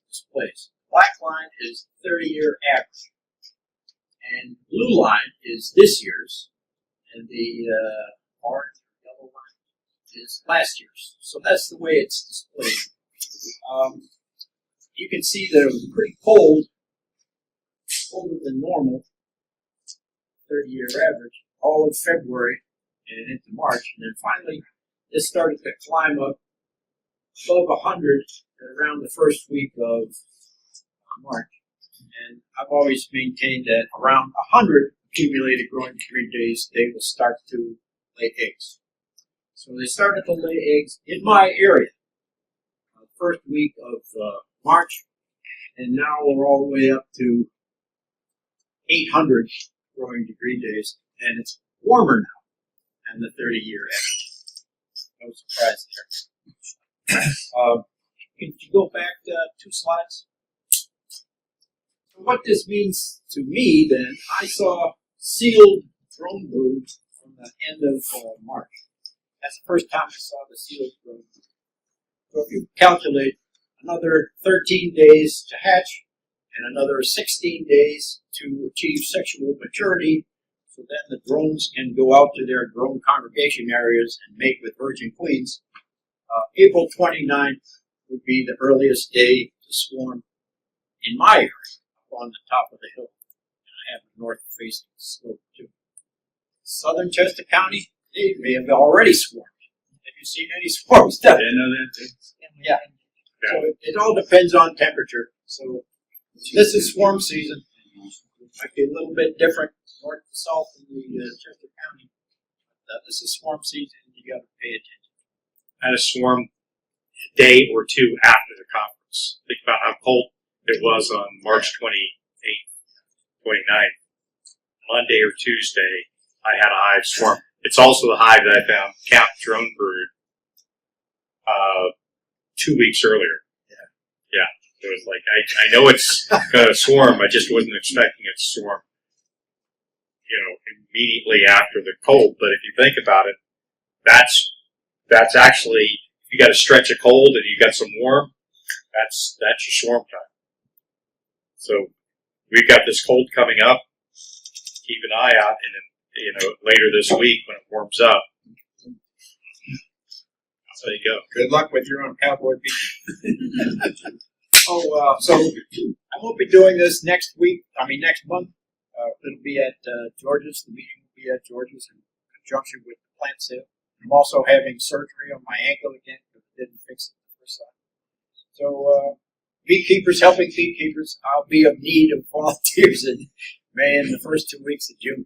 displays. Black line is 30-year average. And blue line is this year's, and the orange yellow line is last year's. So that's the way it's displayed. You can see that it was pretty cold, colder than normal, 30-year average, all of February and into March. And then finally, this started to climb up above 100 around the first week of March. And I've always maintained that around 100 accumulated growing degree days, they will start to lay eggs. So they started to lay eggs in my area, first week of March, and now we're all the way up to 800 growing degree days, and it's warmer now than the 30-year average. No surprise there. Can you go back 2 slides? What this means to me, then, I saw sealed drone brood from the end of March. That's the first time I saw the sealed drone brood. So if you calculate another 13 days to hatch and another 16 days to achieve sexual maturity, so then the drones can go out to their drone congregation areas and mate with virgin queens, April 29th would be the earliest day to swarm in my area, on the top of the hill. And I have a north-facing slope too. Southern Chester County, they may have already swarmed. Have you seen any swarms down I didn't know that too. Yeah. So it all depends on temperature. So this is swarm season. It might be a little bit different north to south in the Chester County. This is swarm season, and you got to pay attention. I had a swarm a day or two after the conference. Think about how cold it was on March 28th, 29th. Monday or Tuesday, I had a hive swarm. It's also the hive that I found Camp Drone Brood 2 weeks earlier. Yeah. It was like, I know it's going to swarm, I just wasn't expecting it to swarm, immediately after the cold. But if you think about it, that's actually, if you got a stretch of cold and you got some warm, that's your swarm time. So we've got this cold coming up. Keep an eye out, and then, later this week when it warms up. So you go. Good luck with your own cowboy beat. So I won't be doing this next month. It'll be at George's. The meeting will be at George's in conjunction with the plant sale. I'm also having surgery on my ankle again because I didn't fix it the first time. So, beekeepers helping beekeepers. I'll be of need of volunteers in the first 2 weeks of June.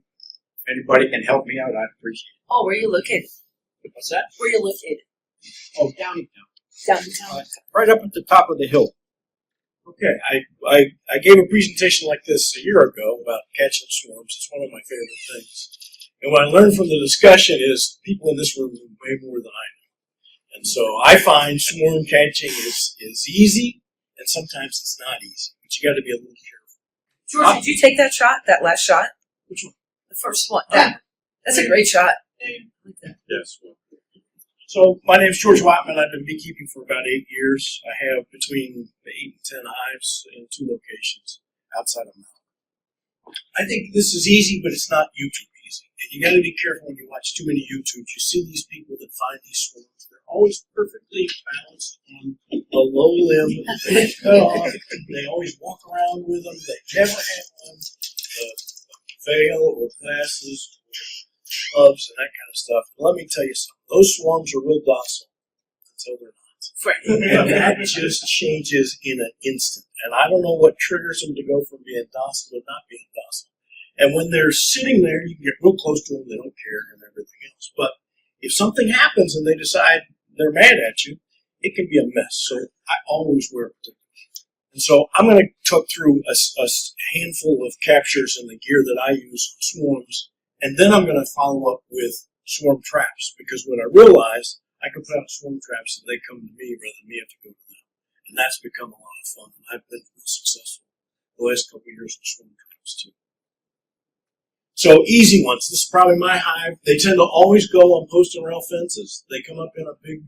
If anybody can help me out, I'd appreciate it. Oh, where are you located? What's that? Where are you located? Oh, Downingtown. Downtown. Right up at the top of the hill. Okay, I gave a presentation like this a year ago about catching swarms. It's one of my favorite things. And what I learned from the discussion is people in this room know way more than I know. And so I find swarm catching is easy, and sometimes it's not easy. But you got to be a little careful. George, did you take that shot? That last shot? Which one? The first one. That's a great shot. I like that. Yes. So my name's George Whitman. I've been beekeeping for about 8 years. I have between 8 and 10 hives in 2 locations outside of Maryland. I think this is easy, but it's not YouTube easy. And you got to be careful when you watch too many YouTubes. You see these people that find these swarms. They're always perfectly balanced on a low limb. They cut off. They always walk around with them. They never have on a veil or glasses or gloves and that kind of stuff. Let me tell you something. Those swarms are real docile until they're not. And that just changes in an instant. And I don't know what triggers them to go from being docile to not being docile. And when they're sitting there, you can get real close to them, they don't care, and everything else. But if something happens and they decide they're mad at you, it can be a mess. So I always wear protective. And so I'm going to talk through a handful of captures and the gear that I use on swarms, and then I'm going to follow up with swarm traps, because what I realized, I can put out swarm traps and they come to me rather than me have to go to them. And that's become a lot of fun. And I've been real successful the last couple of years with swarm traps too. So easy ones. This is probably my hive. They tend to always go on post and rail fences. They come up in a big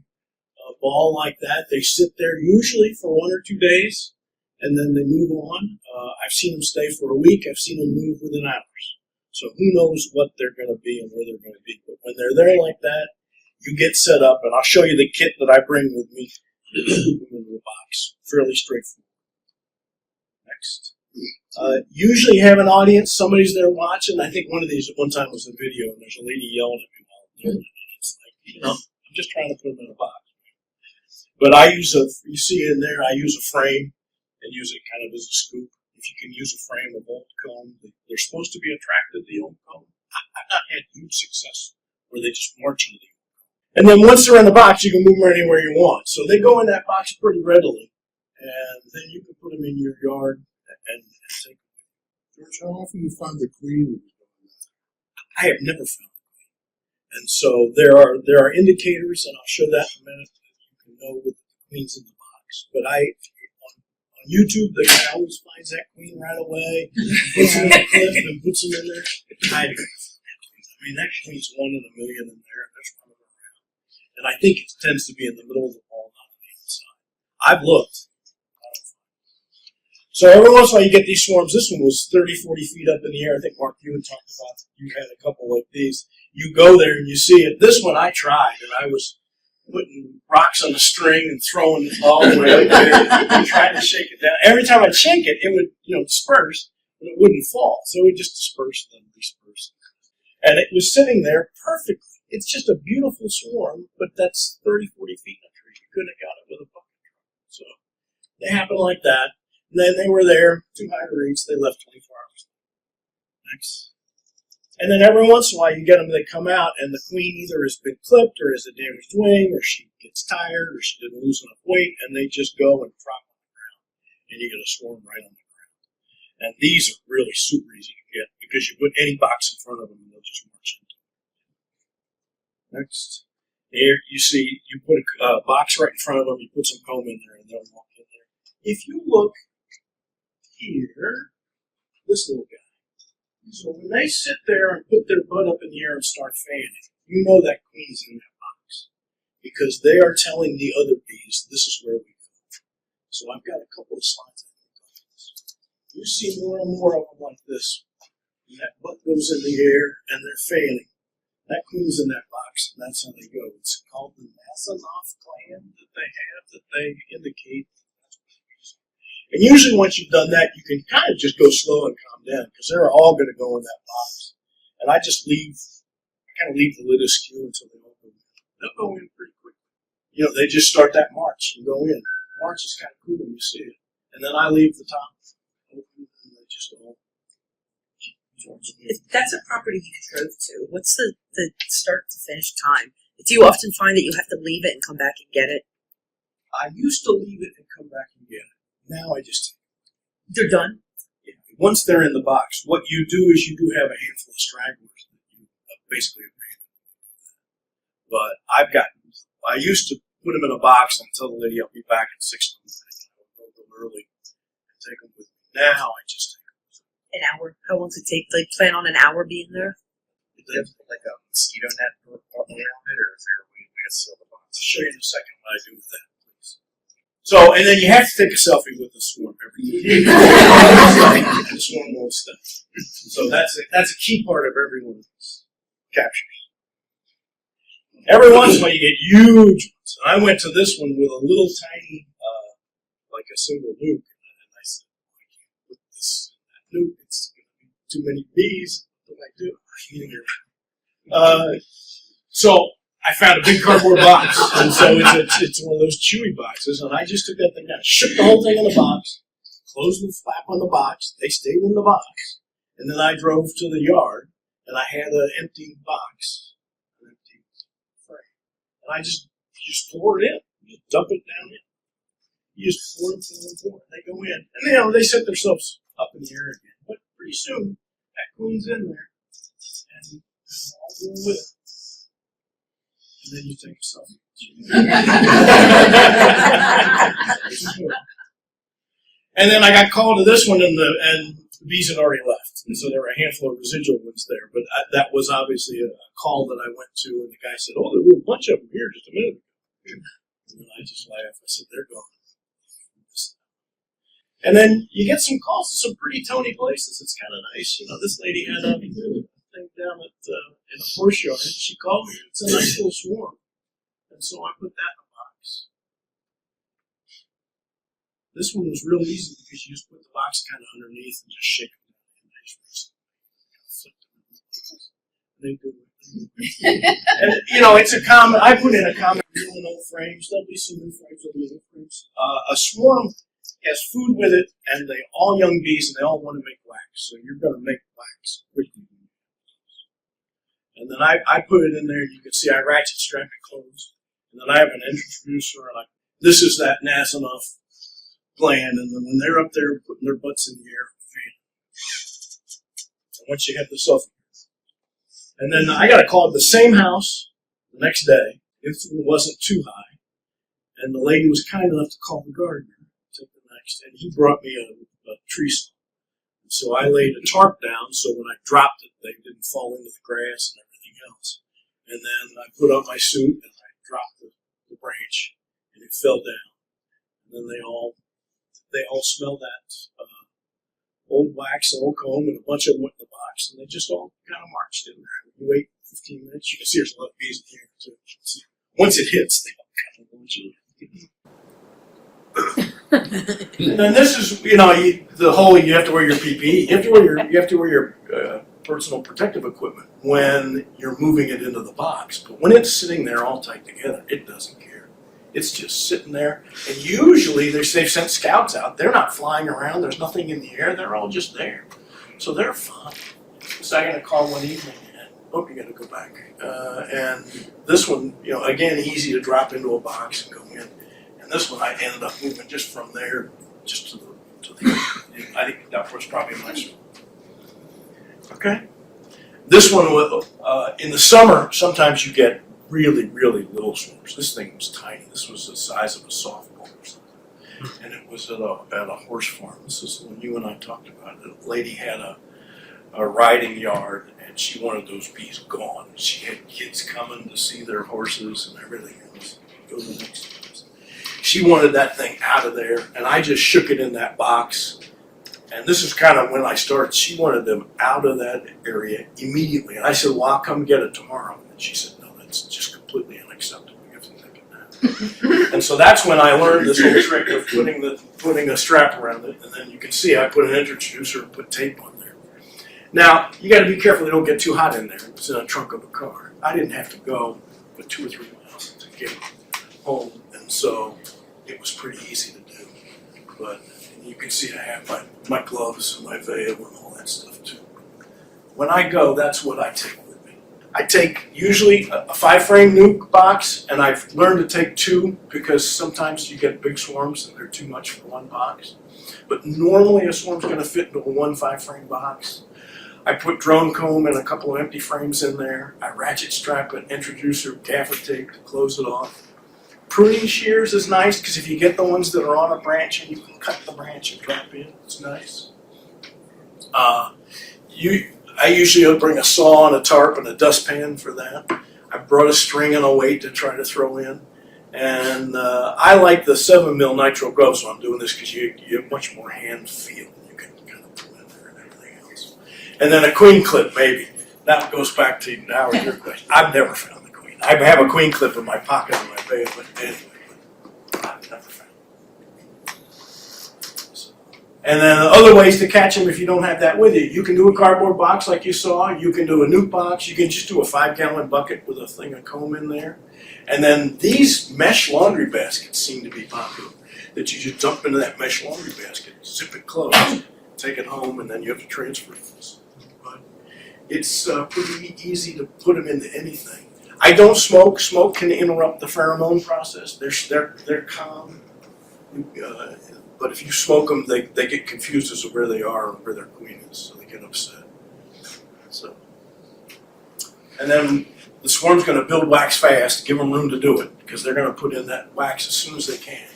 ball like that. They sit there usually for 1 or 2 days, and then they move on. I've seen them stay for a week. I've seen them move within hours. So who knows what they're going to be and where they're going to be. But when they're there like that, you get set up, and I'll show you the kit that I bring with me into the box. Fairly straightforward. Next. Usually have an audience. Somebody's there watching. I think one of these at one time was a video, and there's a lady yelling at me while I'm doing it. And it's like, I'm just trying to put them in a box. But you see in there, I use a frame and use it kind of as a scoop. If you can use a frame of old comb, they're supposed to be attracted to the old comb. I've not had huge success where they just march into the old comb. And then once they're in the box, you can move them anywhere you want. So they go in that box pretty readily. And then you can put them in your yard and take them. George, how often do you find the queen? I have never found the queen. And so there are indicators, and I'll show that in a minute, that you can know with the queen's in the box. But on YouTube, the guy always finds that queen right away, puts it in the clip, and puts them in there. I mean, that queen's 1 in a million in there, and there's running around. And I think it tends to be in the middle of the ball, not on the outside. I've looked. So every once in a while you get these swarms. This one was 30, 40 feet up in the air. I think, Mark, you had talked about, you had a couple like these. You go there and you see it. This one I tried, and I was putting rocks on the string and throwing it all the way up there and trying to shake it down. Every time I'd shake it, it would, disperse, but it wouldn't fall. So it would just disperse and then disperse. And it was sitting there perfectly. It's just a beautiful swarm, but that's 30, 40 feet in a tree. You couldn't have got it with a bucket truck. So they happen like that. And then they were there, 2 high reeds. They left 24 hours. Next. And then every once in a while you get them, they come out and the queen either has been clipped or has a damaged wing or she gets tired or she didn't lose enough weight and they just go and drop on the ground and you get a swarm right on the ground. And these are really super easy to get because you put any box in front of them and they'll just march into it. Next. Here you see you put a box right in front of them, you put some comb in there and they'll walk in there. If you look here, this little guy. So when they sit there and put their butt up in the air and start fanning, you know that queen's in that box because they are telling the other bees this is where we go. So I've got a couple of slides. You see more and more of them like this. And that butt goes in the air and they're fanning. That queen's in that box and that's how they go. It's called the Nasanoff gland that they have that they indicate. And usually once you've done that, you can kind of just go slow and calm down because they're all going to go in that box. And I just kind of leave the lid askew until they all go in. They'll go in pretty quickly. You know, they just start that march and go in. March is kind of cool when you see it. And then I leave the top open and they just all. If that's a property you drove to, what's the start to finish time? Do you often find that you have to leave it and come back and get it? I used to leave it and come back and get it. Now I just. They're done? Yeah. Once they're in the box, what you do is you do have a handful of stragglers that you basically abandon. But I used to put them in a box and tell the lady I'll be back in 6 months. I would go a little early and take them with me. Now I just take them with me. An hour? How long does it take? Like, plan on an hour being there? Do you have like a mosquito net around it, or is there a way to seal the box? I'll show you in a second what I do with that, please. So, and then you have to take a selfie with the swarm every day. And the swarm won't stay. So that's a key part of every one of these captures. Every once in a while you get huge ones. And I went to this one with a little tiny, like a single nuke. And I said, I can't put this in that nuke. It's going to be too many bees. What do I do? So I found a big cardboard box, and so it's one of those chewy boxes, and I just took that thing out, shook the whole thing in the box, closed the flap on the box, they stayed in the box, and then I drove to the yard, and I had an empty box, an empty frame, and I just pour it in, you just dump it down in, you just pour it, and they go in, and you know, they set themselves up in the air again, but pretty soon, that queen's in there, and all go with it. And then you take a selfie. And then I got called to this one, and the bees had already left, and so there were a handful of residual ones there. But that was obviously a call that I went to, and the guy said, "Oh, there were a bunch of them here just a minute ago." And I just laughed. I said, "They're gone." And then you get some calls to some pretty tony places. It's kind of nice. You know, this lady had a thing down at in a horse yard. She called me. It's a nice little swarm, and so I put that in a box. This one was real easy because you just put the box kind of underneath and just shake them down and they just flip them. They do it. And you know, it's a common. I put in a common rule in old frames. There'll be some new frames. There'll be new frames. A swarm has food with it, and they all young bees, and they all want to make wax. So you're going to make wax quickly. And then I put it in there, and you can see I ratchet strap it closed. And then I have an introducer, and this is that Nasanoff gland, and then when they're up there putting their butts in the air, and once you have this off, and then I got a call at the same house the next day. It wasn't too high, and the lady was kind enough to call the gardener. And he brought me a tree saw. And so I laid a tarp down so when I dropped it, they didn't fall into the grass and everything else. And then I put on my suit and I dropped the branch and it fell down. And then they all smelled that old wax, old comb, and a bunch of them went in the box, and they just all kind of marched in there. You wait 15 minutes, you can see there's a lot of bees in here too. Once it hits, they all kind of launch in. And then this is, you know, you have to wear your PPE. You have to wear your personal protective equipment when you're moving it into the box. But when it's sitting there all tight together, it doesn't care. It's just sitting there. And usually they've sent scouts out. They're not flying around. There's nothing in the air. They're all just there. So they're fine. So I got a call one evening, and you got to go back. And this one, again, easy to drop into a box and go in. And this one, I ended up moving just from there, just to the. I think that was probably nicer. Okay. This one, in the summer, sometimes you get really, really little swarms. This thing was tiny. This was the size of a softball or something. And it was at a horse farm. This is when you and I talked about it. A lady had a riding yard, and she wanted those bees gone. She had kids coming to see their horses and everything else. Go to the next place. She wanted that thing out of there, and I just shook it in that box. And this is kind of when I started. She wanted them out of that area immediately. And I said, well, I'll come get it tomorrow. And she said, no, that's just completely unacceptable. You have to take it now. And so that's when I learned this whole trick of putting a strap around it. And then you can see I put an introducer and put tape on there. Now, you got to be careful they don't get too hot in there. It's in the trunk of a car. I didn't have to go but 2 or 3 miles to get home. And so it was pretty easy to do. But you can see I have my gloves and my veil and all that stuff too. When I go, that's what I take with me. I take usually a 5-frame nuke box, and I've learned to take 2 because sometimes you get big swarms and they're too much for 1 box. But normally a swarm's going to fit into a 1 5-frame box. I put drone comb and a couple of empty frames in there. I ratchet strap an introducer gaffer tape to close it off. Pruning shears is nice because if you get the ones that are on a branch and you can cut the branch and drop in, it's nice. I usually bring a saw and a tarp and a dustpan for that. I brought a string and a weight to try to throw in. And I like the 7mm nitro gloves when I'm doing this because you have much more hand feel. You can kind of pull in there and everything else. And then a queen clip maybe. That goes back to Howard, your question. I've never found I have a queen clip in my pocket in my veil, but anyway, I've never found it. So, and then other ways to catch them if you don't have that with you. You can do a cardboard box like you saw. You can do a nuke box. You can just do a 5-gallon bucket with a thing of comb in there. And then these mesh laundry baskets seem to be popular. That you just dump into that mesh laundry basket, zip it closed, take it home, and then you have to transfer this. But it's pretty easy to put them into anything. I don't smoke. Smoke can interrupt the pheromone process. They're calm, but if you smoke them, they get confused as to where they are and where their queen is, so they get upset. So, and then the swarm's going to build wax fast. Give them room to do it because they're going to put in that wax as soon as they can.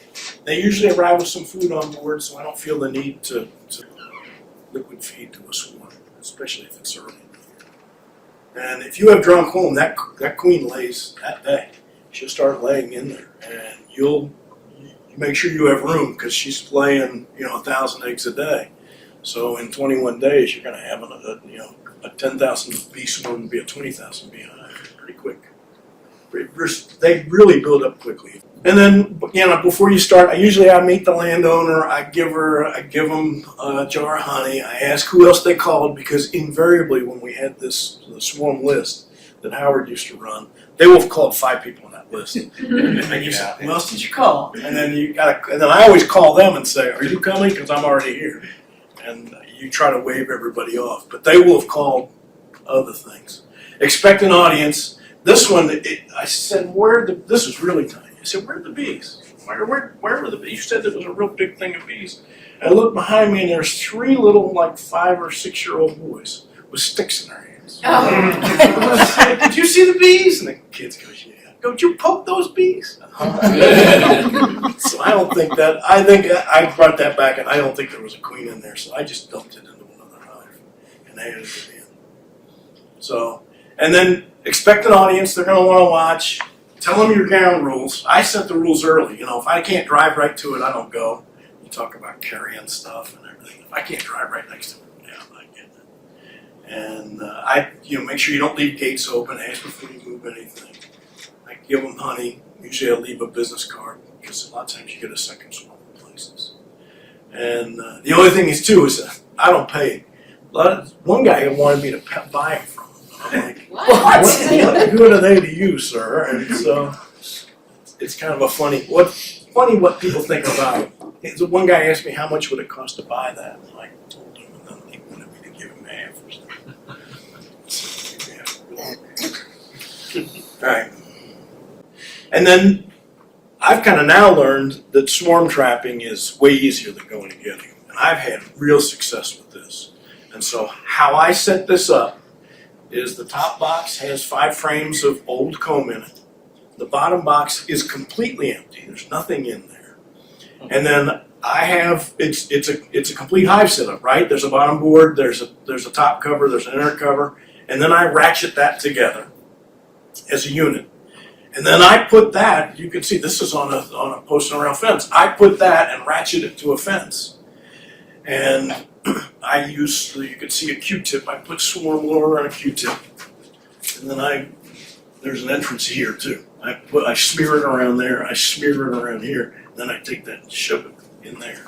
They usually arrive with some food on board, so I don't feel the need to liquid feed to a swarm, especially if it's early. And if you have drone comb, that queen lays that day. She'll start laying in there, and you make sure you have room because she's laying 1,000 eggs a day. So in 21 days, you're going to have a 10,000 bee swarm be a 20,000 bee hive pretty quick. They really build up quickly. And then before you start, I meet the landowner. I give them a jar of honey. I ask who else they called because invariably when we had the swarm list that Howard used to run, they will have called 5 people on that list. And you say, who else did you call? And then and then I always call them and say, are you coming? Because I'm already here. And you try to wave everybody off, but they will have called other things. Expect an audience. This one, I said, this was really tiny. I said, where are the bees? Where were the bees? You said there was a real big thing of bees. I looked behind me and there's 3 little 5 or 6-year-old boys with sticks in their hands. I said, did you see the bees? And the kids go, yeah. Don't you poke those bees? So I don't think that, I think I brought that back and I don't think there was a queen in there. So I just dumped it into another hive and added it in. So, and then expect an audience. They're going to want to watch. Tell them your ground rules. I set the rules early. If I can't drive right to it, I don't go. You talk about carrying stuff and everything. If I can't drive right next to it, yeah, I'm not getting it. And make sure you don't leave gates open. Ask before you move anything. I give them honey. Usually I leave a business card because a lot of times you get a second swarm in places. And the only thing is I don't pay. One guy wanted me to buy it from him. I'm like, what good are they to you, sir? And so it's kind of a funny what people think about it. One guy asked me how much would it cost to buy that, and I told him, and then he wanted me to give him half or something. Right. And then I've kind of now learned that swarm trapping is way easier than going and getting them. And I've had real success with this. And so how I set this up is the top box has 5 frames of old comb in it. The bottom box is completely empty. There's nothing in there. And then I have it's a complete hive setup, right? There's a bottom board, there's a top cover, there's an inner cover, and then I ratchet that together as a unit. And then I put that, you can see this is on a post and rail fence. I put that and ratchet it to a fence. And I use, you can see a Q-tip. I put swarm lure on a Q-tip. And then there's an entrance here too. I smear it around there, I smear it around here, then I take that and shove it in there.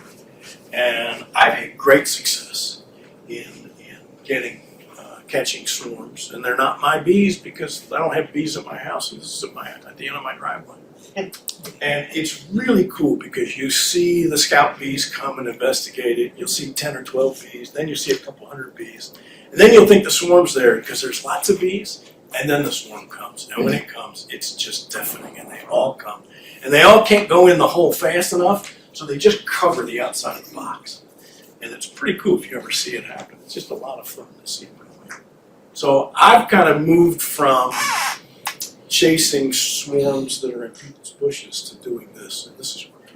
And I've had great success in catching swarms. And they're not my bees because I don't have bees at my house, and this is at the end of my driveway. And it's really cool because you see the scout bees come and investigate it. You'll see 10 or 12 bees, then you see a couple hundred bees. And then you'll think the swarm's there because there's lots of bees, and then the swarm comes. And when it comes, it's just deafening, and they all come. And they all can't go in the hole fast enough, so they just cover the outside of the box. And it's pretty cool if you ever see it happen. It's just a lot of fun to see. So I've kind of moved from chasing swarms that are in people's bushes to doing this, and this is really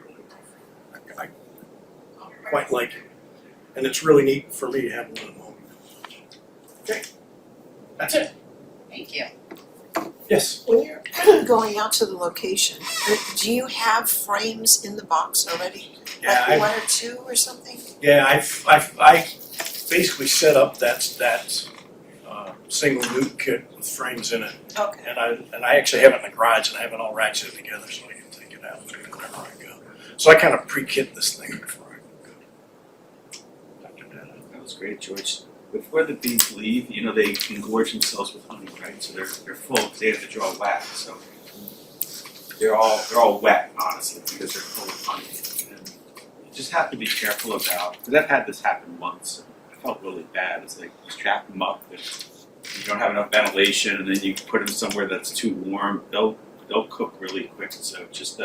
cool. I quite like it, and it's really neat for me to have one at home. Okay, that's it. Thank you. Yes. When you're going out to the location, do you have frames in the box already? Yeah, Like 1 or 2 or something? Yeah, I basically set up that single loop kit with frames in it, Okay. and I actually have it in the garage, and I have it all ratcheted together so I can take it out whenever I go. So I kind of pre-kit this thing before I go. That was great, George. Before the bees leave, you know, they engorge themselves with honey, right? So they're full because they have to draw wax. So they're all wet, honestly, because they're full of honey. And you just have to be careful about, because I've had this happen once. And I felt really bad. It's like you strap them up, and you don't have enough ventilation, and then you put them somewhere that's too warm. They'll cook really quick. So just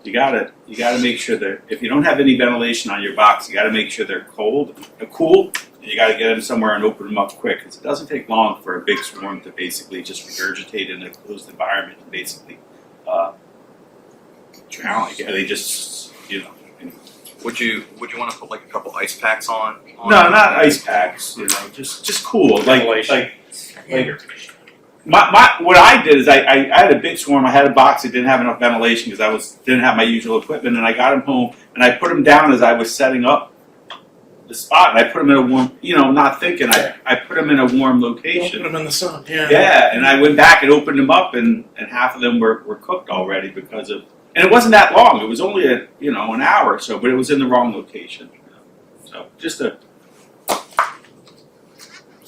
you gotta make sure that if you don't have any ventilation on your box, you gotta make sure they're cool. You got to get them somewhere and open them up quick, because it doesn't take long for a big swarm to basically just regurgitate in a closed environment and basically drown. They just, you know. Would you want to put like a couple ice packs on? No, not ice packs. You know, just cool. Like what I did is I had a big swarm. I had a box that didn't have enough ventilation because didn't have my usual equipment, and I got them home and I put them down as I was setting up the spot, and I put them in a warm, you know, not thinking, I put them in a warm location. Put them in the sun, yeah. Yeah, and I went back and opened them up, and half of them were cooked already because of, and it wasn't that long. It was only an hour or so, but it was in the wrong location. So just if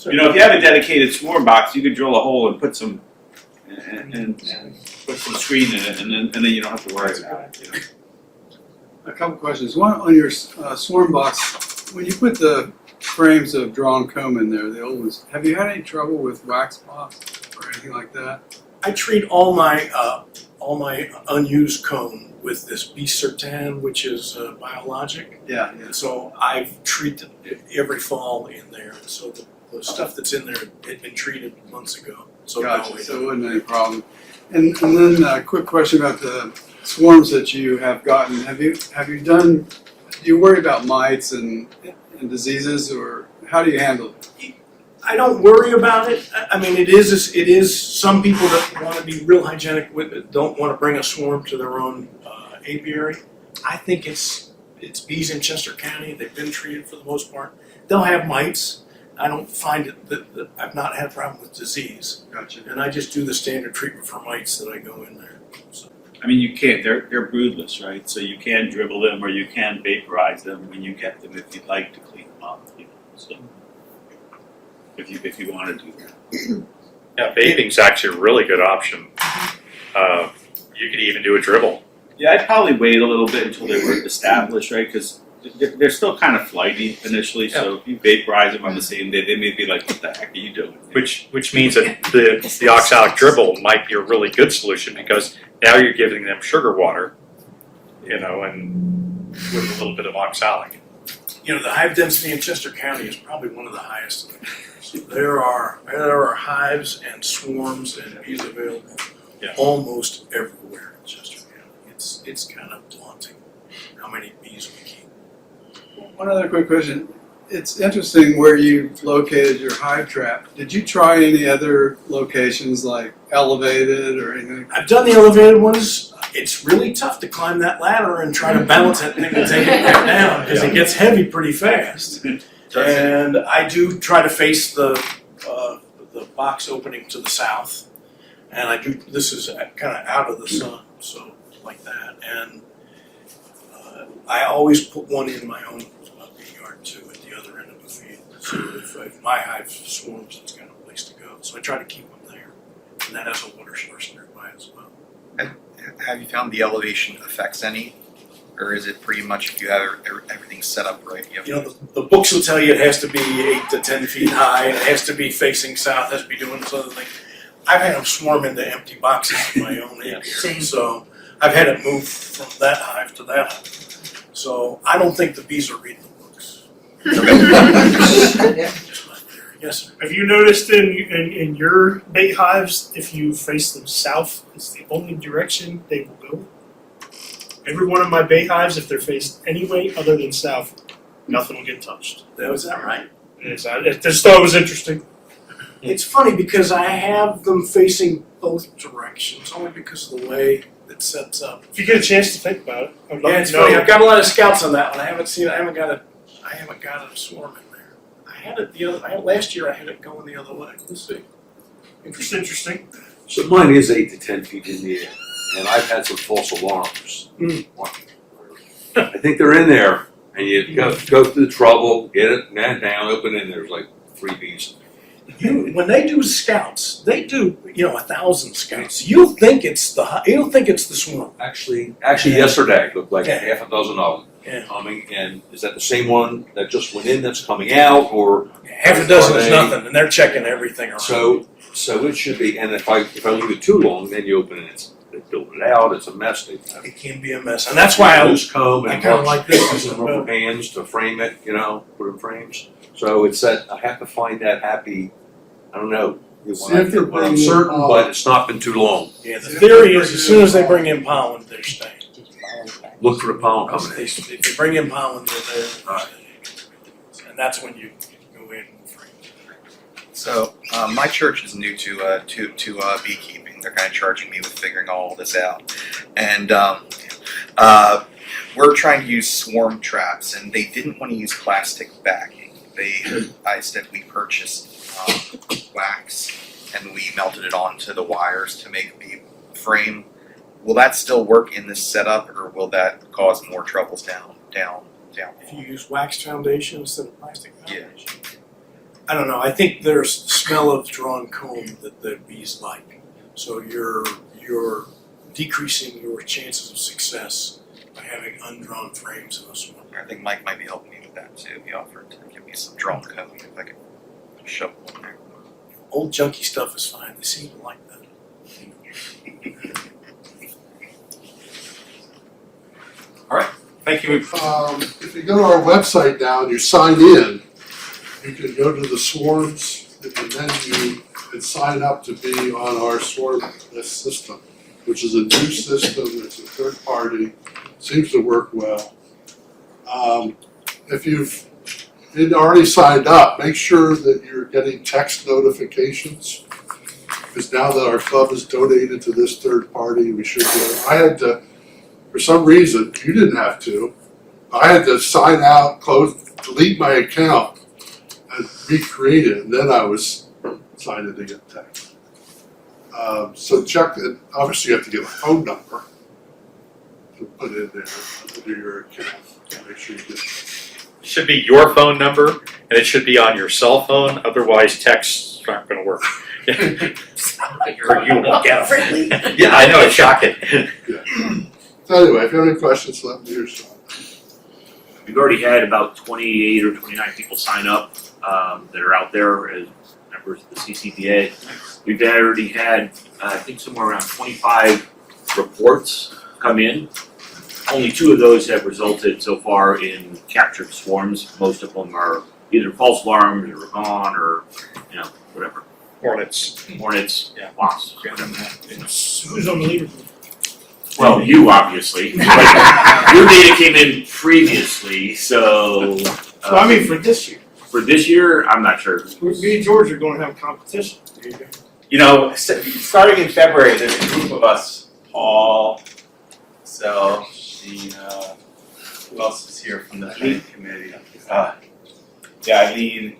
you have a dedicated swarm box, you could drill a hole and put some, and put some screen in it, and then you don't have to worry about it. You know? A couple questions. One on your swarm box. When you put the frames of drawn comb in there, the old ones, have you had any trouble with wax moth or anything like that? I treat all my unused comb with this B-Certan, which is biologic. Yeah. And so I've treated it every fall in there. And so the stuff that's in there had been treated months ago. So Gotcha. no, So it wasn't any problem. And then a quick question about the swarms that you have gotten. Have you done? Do you worry about mites and diseases, or how do you handle it? I don't worry about it. I mean, it is some people that want to be real hygienic with it don't want to bring a swarm to their own apiary. I think it's bees in Chester County. They've been treated for the most part. They'll have mites. I don't find it that I've not had a problem with disease. Gotcha. And I just do the standard treatment for mites that I go in there. So. I mean, you can't. They're broodless, right? So you can dribble them, or you can vaporize them when you get them if you'd like to clean them up. You know, so if you want to do that. Yeah, vaping's actually a really good option. You could even do a dribble. Yeah, I'd probably wait a little bit until they were established, right? Because they're still kind of flighty initially. So if you vaporize them on the same day, they may be like, "What the heck are you doing?" Which means that the oxalic dribble might be a really good solution because now you're giving them sugar water, and with a little bit of oxalic. The hive density in Chester County is probably one of the highest in the country. There are hives and swarms and bees available almost everywhere in Chester County. It's kind of daunting how many bees we keep. One other quick question. It's interesting where you located your hive trap. Did you try any other locations like elevated or anything? I've done the elevated ones. It's really tough to climb that ladder and try to balance that thing and take it back down because it gets heavy pretty fast. And I do try to face the box opening to the south, and I do. This is kind of out of the sun, so like that. And I always put one in my own bee yard too, at the other end of the field. So if my hive swarms, it's got a place to go. So I try to keep them there, and that has a water source nearby as well. Have you found the elevation affects any, or is it pretty much if you have everything set up right? The books will tell you it has to be 8 to 10 feet high, and it has to be facing south, has to be doing this other thing. I've had them swarm into empty boxes of my own apiary, so I've had it move from that hive to that hive. So I don't think the bees are reading the books. Yes, sir. Have you noticed in your bait hives, if you face them south, it's the only direction they will go? Every one of my bait hives, if they're faced any way other than south, nothing will get touched. Was that right? I just thought it was interesting. It's funny because I have them facing both directions, only because of the way it sets up. If you get a chance to think about it, I'd love It's to know. funny. I've got a lot of scouts on that one. I haven't got a swarm in there. I had it last year. I had it going the other way. Let's see. It's interesting. So mine is 8 to 10 feet in the air, and I've had some false alarms. I think they're in there, and you go through the trouble, get it down, open it, and there's like 3 bees. When they do scouts, they do 1,000 scouts. You'll think it's the swarm. Actually, yesterday it looked like Yeah. half a dozen of them Yeah. coming. And is that the same one that just went in that's coming out, or Half a dozen is nothing, and they're checking everything around. so it should be? And if I leave it too long, then you open it, they build it out. It's a mess. They have It can be a mess, and that's why I loose comb and kinda like this. some rubber bands to frame it. Put in frames. So it's that I have to find that happy. I don't know. See if they're When I'm bringing certain, in but it's not been too long. Yeah, the theory is as soon as they bring in pollen, they're staying. Look for the pollen coming in. If you bring in pollen, they're there. And that's when you go in and frame. So my church is new to beekeeping. They're kind of charging me with figuring all this out, and we're trying to use swarm traps, and they didn't want to use plastic backing. I said we purchased wax and we melted it onto the wires to make the frame. Will that still work in this setup, or will that cause more troubles down? If you use wax foundation instead of plastic Yeah. foundation. I don't know. I think there's the smell of drawn comb that the bees like. So you're decreasing your chances of success by having undrawn frames in a swarm. I think Mike might be helping me with that too. He offered to give me some drawn comb if I could shove one in there. Old junky stuff is fine. They seem to like that. All right. Thank you. If you go to our website now and you sign in, you can go to the swarms and then you can sign up to be on our swarm system, which is a new system. It's a third party, seems to work well. If you've already signed up, make sure that you're getting text notifications. Because now that our club is donated to this third party, we should get. I had to, for some reason, you didn't have to. I had to sign out, delete my account, and recreate it, and then I was signed in to get text. So check it. Obviously, you have to get a phone number to put in there under your account to make sure you get. It should be your phone number, and it should be on your cell phone. Otherwise, texts aren't going to work. Or you won't get them. Yeah, I know. It's shocking. Yeah. So anyway, if you have any questions, let me know. we've already had about 28 or 29 people sign up that are out there as members of the CCBA. We've already had, I think, somewhere around 25 reports come in. Only 2 of those have resulted so far in captured swarms. Most of them are either false alarms or gone or, whatever. Hornets, yeah, wasps. Who's on the leaderboard? Well, you obviously. But your data came in previously, so. So I mean, for this year, For this year, I'm not sure. me and George are going to have a competition. Starting in February, there's a group of us, Paul, so, who else is here from the planning committee? Eileen.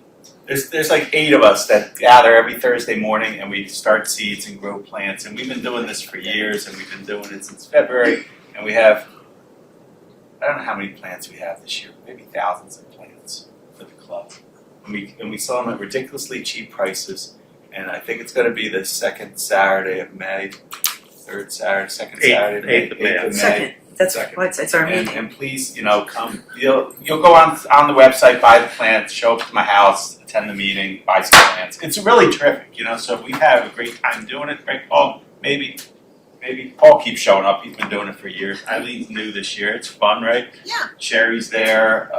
There's like 8 of us that gather every Thursday morning and we start seeds and grow plants. And we've been doing this for years and we've been doing it since February. And we have, I don't know how many plants we have this year, maybe thousands of plants for the club. And we sell them at ridiculously cheap prices. And I think it's going to be the second Saturday of May, third Saturday, second Saturday of May, 8th of May. Second. That's Second. why it's our meeting. And please, come. You'll go on the website, buy the plants, show up to my house, attend the meeting, buy some plants. It's really terrific, So we have a great time doing it. Right, Paul? Maybe Paul keeps showing up. He's been doing it for years. Eileen's new this year. It's fun, right? Yeah. Sherry's there.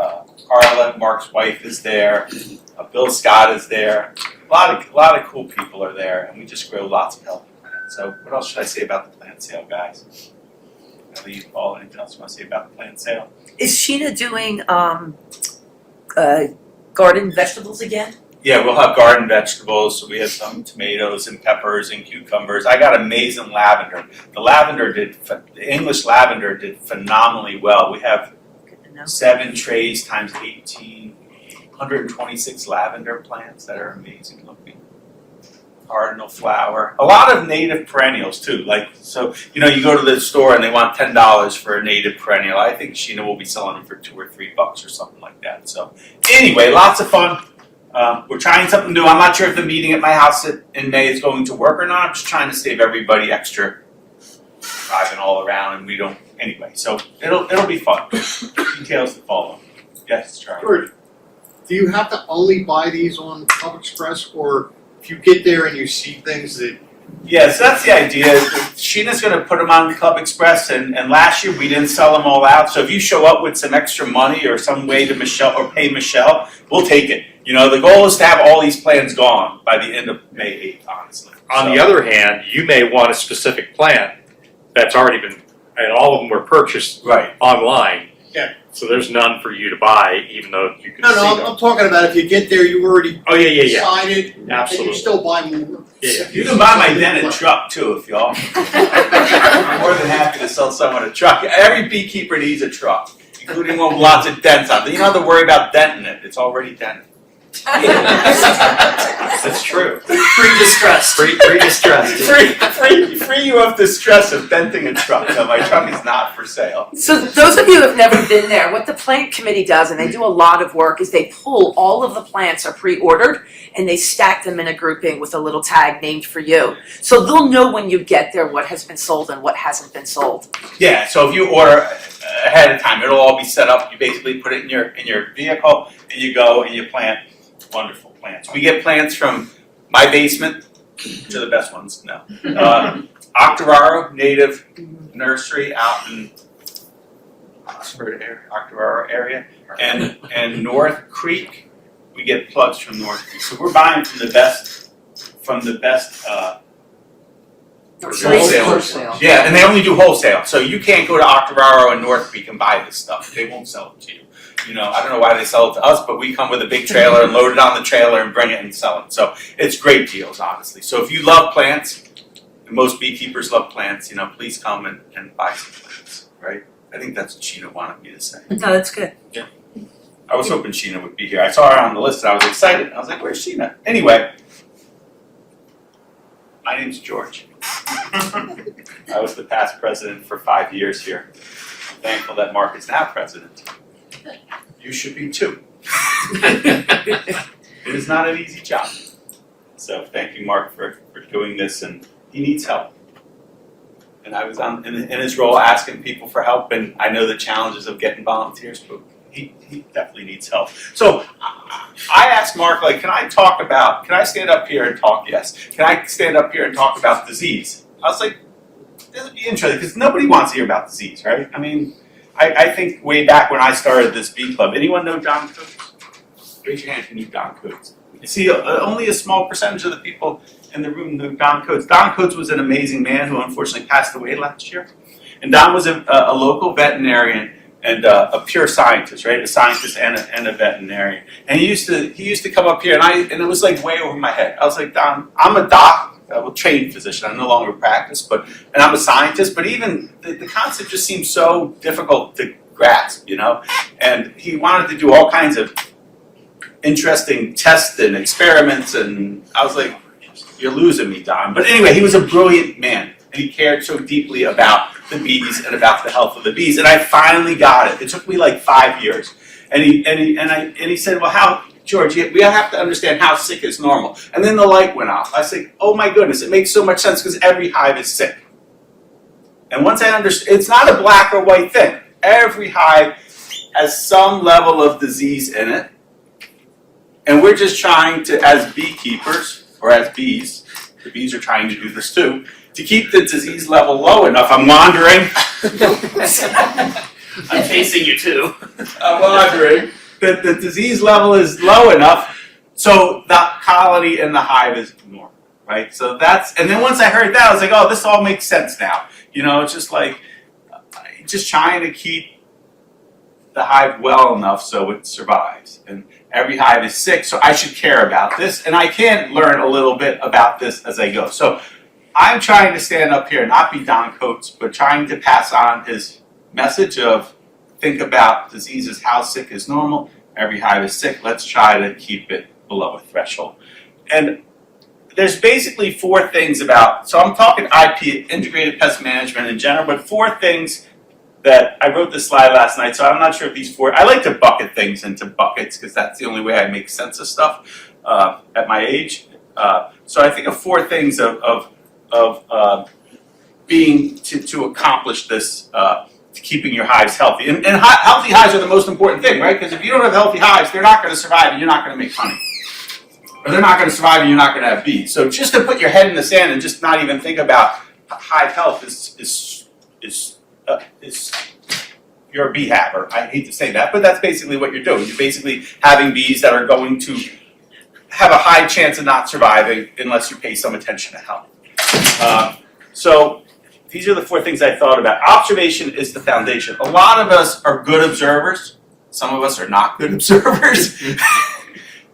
Carla, Mark's wife, is there. Bill Scott is there. A lot of cool people are there, and we just grow lots of healthy plants. So what else should I say about the plant sale, guys? Paul, anything else you want to say about the plant sale? Is Sheena doing garden vegetables again? Yeah, we'll have garden vegetables. So we have some tomatoes and peppers and cucumbers. I got amazing lavender. The English lavender did phenomenally well. We have 7 trays times 18, 126 lavender plants that are amazing looking. Cardinal flower, a lot of native perennials too. You go to the store and they want $10 for a native perennial. I think Sheena will be selling them for $2 or $3 or something like that. So anyway, lots of fun. We're trying something new. I'm not sure if the meeting at my house in May is going to work or not. I'm just trying to save everybody extra driving all around, and we don't anyway. So it'll be fun. Details to follow. Yes, Charlie. George, do you have to only buy these on Club Express, or if you get there and you see things that? Yes, that's the idea. Sheena's going to put them on Club Express, and last year we didn't sell them all out. So if you show up with some extra money or some way to Michelle or pay Michelle, we'll take it. The goal is to have all these plans gone by the end of May 8th, honestly. On the other hand, you may want a specific plant that's already been, and all of them were purchased online. Yeah. So there's none for you to buy, even though you can see them. I'm talking about if you get there, you already decided, Absolutely. and you still buy more. Yeah. You can buy my dented truck too, if y'all. I'm more than happy to sell someone a truck. Every beekeeper needs a truck, including one with lots of dents on it. You don't have to worry about denting it. It's already dented. That's true. Free distress. Free distress. Free you of distress of denting a truck. No, my truck is not for sale. So those of you who have never been there, what the plant committee does, and they do a lot of work, is they pull all of the plants are pre-ordered and they stack them in a grouping with a little tag named for you. So they'll know when you get there what has been sold and what hasn't been sold. Yeah, so if you order ahead of time, it'll all be set up. You basically put it in your vehicle and you go and you plant wonderful plants. We get plants from my basement, which are the best ones, no. Octoraro Native Nursery out in Oxford area, Octoraro area, and North Creek. We get plugs from North Creek. So we're buying from the best wholesale. Yeah, and they only do wholesale. So you can't go to Octoraro and North Creek and buy this stuff. They won't sell it to you. I don't know why they sell it to us, but we come with a big trailer and load it on the trailer and bring it and sell it. So it's great deals, honestly. So if you love plants, and most beekeepers love plants, please come and buy some plants, right? I think that's what Sheena wanted me to say. No, that's good. Yeah. I was hoping Sheena would be here. I saw her on the list and I was excited. I was like, where's Sheena? Anyway, my name's George. I was the past president for 5 years here. I'm thankful that Mark is now president. You should be too. It is not an easy job. So thank you, Mark, for doing this, and he needs help. And I was in his role asking people for help, and I know the challenges of getting volunteers, but he definitely needs help. So I asked Mark, like, can I stand up here and talk? Yes. Can I stand up here and talk about disease? I was like, this would be interesting because nobody wants to hear about disease, right? I mean, I think way back when I started this bee club, anyone know Don Coates? Raise your hand if you knew Don Coates. You see, only a small percentage of the people in the room knew Don Coates. Don Coates was an amazing man who unfortunately passed away last year. And Don was a local veterinarian and a pure scientist, right? A scientist and a veterinarian. And he used to come up here, and it was like way over my head. I was like, Don, I'm a doc, a trained physician. I no longer practice, and I'm a scientist. But even the concept just seemed so difficult to grasp, you know. And he wanted to do all kinds of interesting tests and experiments, and I was like, you're losing me, Don. But anyway, he was a brilliant man, and he cared so deeply about the bees and about the health of the bees. And I finally got it. It took me like 5 years. And he said, well, how, George, we have to understand how sick is normal. And then the light went off. I said, oh my goodness, it makes so much sense because every hive is sick. And once I understood, it's not a black or white thing. Every hive has some level of disease in it. And we're just trying to, as beekeepers, or as bees, the bees are trying to do this too, to keep the disease level low enough. I'm wandering. I'm facing you too. I'm wandering. That the disease level is low enough so the colony and the hive is normal, right? So and then once I heard that, I was like, oh, this all makes sense now. You know, it's just like, just trying to keep the hive well enough so it survives. And every hive is sick, so I should care about this, and I can learn a little bit about this as I go. So I'm trying to stand up here, not be Don Coates, but trying to pass on his message of think about diseases, how sick is normal, every hive is sick, let's try to keep it below a threshold. And there's basically 4 things so I'm talking IP, integrated pest management in general, but 4 things that I wrote this slide last night, so I'm not sure if these 4, I like to bucket things into buckets because that's the only way I make sense of stuff at my age. So I think of 4 things of being to accomplish this, to keeping your hives healthy. And healthy hives are the most important thing, right? Because if you don't have healthy hives, they're not going to survive and you're not going to make honey. Or they're not going to survive and you're not going to have bees. So just to put your head in the sand and just not even think about hive health is you're a bee haver. I hate to say that, but that's basically what you're doing. You're basically having bees that are going to have a high chance of not surviving unless you pay some attention to health. So these are the 4 things I thought about. Observation is the foundation. A lot of us are good observers. Some of us are not good observers.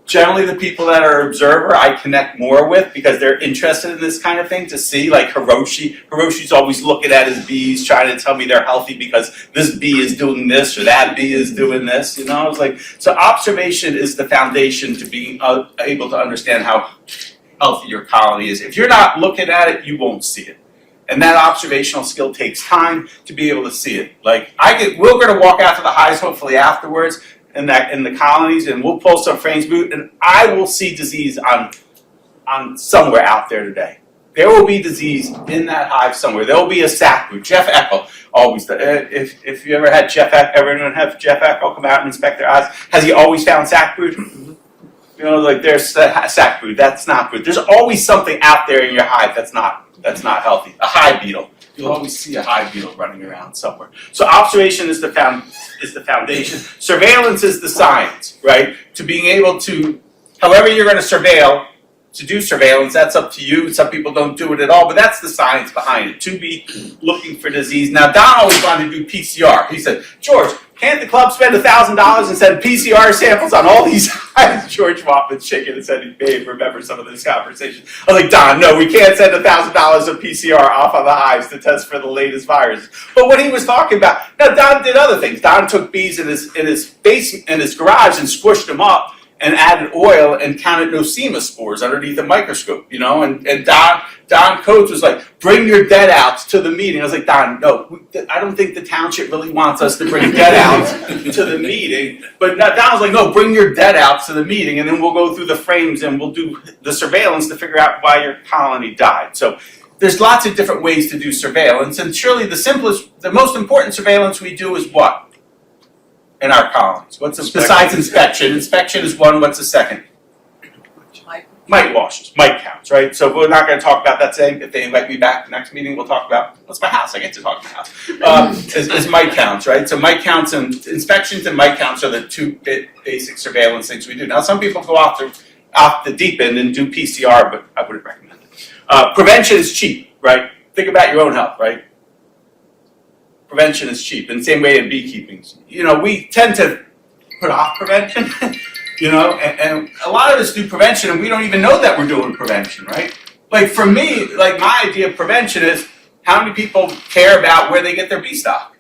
Generally, the people that are observer, I connect more with because they're interested in this kind of thing to see, like Hiroshi. Hiroshi's always looking at his bees, trying to tell me they're healthy because this bee is doing this or that bee is doing this. You know, it's like, so observation is the foundation to being able to understand how healthy your colony is. If you're not looking at it, you won't see it. And that observational skill takes time to be able to see it. Like, we're going to walk out to the hives hopefully afterwards, in the colonies, and we'll pull some frames boot, and I will see disease on somewhere out there today. There will be disease in that hive somewhere. There will be a sac boot. Jeff Eckel always does. If you ever had everyone have Jeff Eckel come out and inspect their hives, has he always found sac boot? You know, like there's sac boot. That's not good. There's always something out there in your hive that's not healthy. A hive beetle. You'll always see a hive beetle running around somewhere. So observation is the foundation. Surveillance is the science, right? To being able to, however you're going to surveil, to do surveillance, that's up to you. Some people don't do it at all, but that's the science behind it, to be looking for disease. Now, Don always wanted to do PCR. He said, George, can't the club spend $1,000 and send PCR samples on all these hives? George Wattman's shaking his head. He may remember some of this conversation. I was like, Don, no, we can't send $1,000 of PCR off on the hives to test for the latest virus. But what he was talking about, now Don did other things. Don took bees in his basement, in his garage, and squished them up and added oil and counted nosema spores underneath a microscope, you know, and Don Coates was like, bring your dead outs to the meeting. I was like, Don, no, I don't think the township really wants us to bring dead outs to the meeting. But Don was like, no, bring your dead outs to the meeting, and then we'll go through the frames and we'll do the surveillance to figure out why your colony died. So there's lots of different ways to do surveillance, and surely the most important surveillance we do is what? in our colonies? Besides inspection? Inspection is one. What's the second? Mite washes, mite counts, right? So we're not going to talk about that today. If they invite me back the next meeting, we'll talk about what's my house. I get to talk about my house. Is mite counts, right? So mite counts and inspections and mite counts are the two basic surveillance things we do. Now some people go off the deep end and do PCR, but I wouldn't recommend it. Prevention is cheap, right? Think about your own health, right? Prevention is cheap. In the same way in beekeeping, we tend to put off prevention. And a lot of us do prevention and we don't even know that we're doing prevention, right? Like for me, like my idea of prevention is how many people care about where they get their bee stock?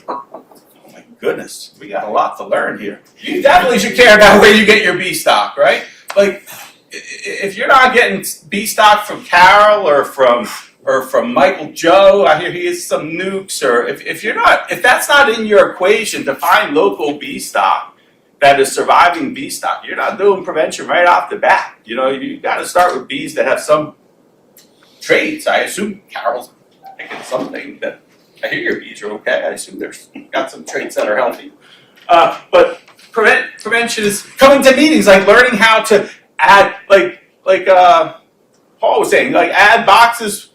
Oh my goodness, we got a lot to learn here. You definitely should care about where you get your bee stock, right? Like if you're not getting bee stock from Carol or from Michael Joe, I hear he has some nukes, or if that's not in your equation to find local bee stock that is surviving bee stock, you're not doing prevention right off the bat. You got to start with bees that have some traits. I assume Carol's picking something that, I hear your bees are okay. I assume there's got some traits that are healthy. But prevention is coming to meetings, like learning how to add, like Paul was saying, like add boxes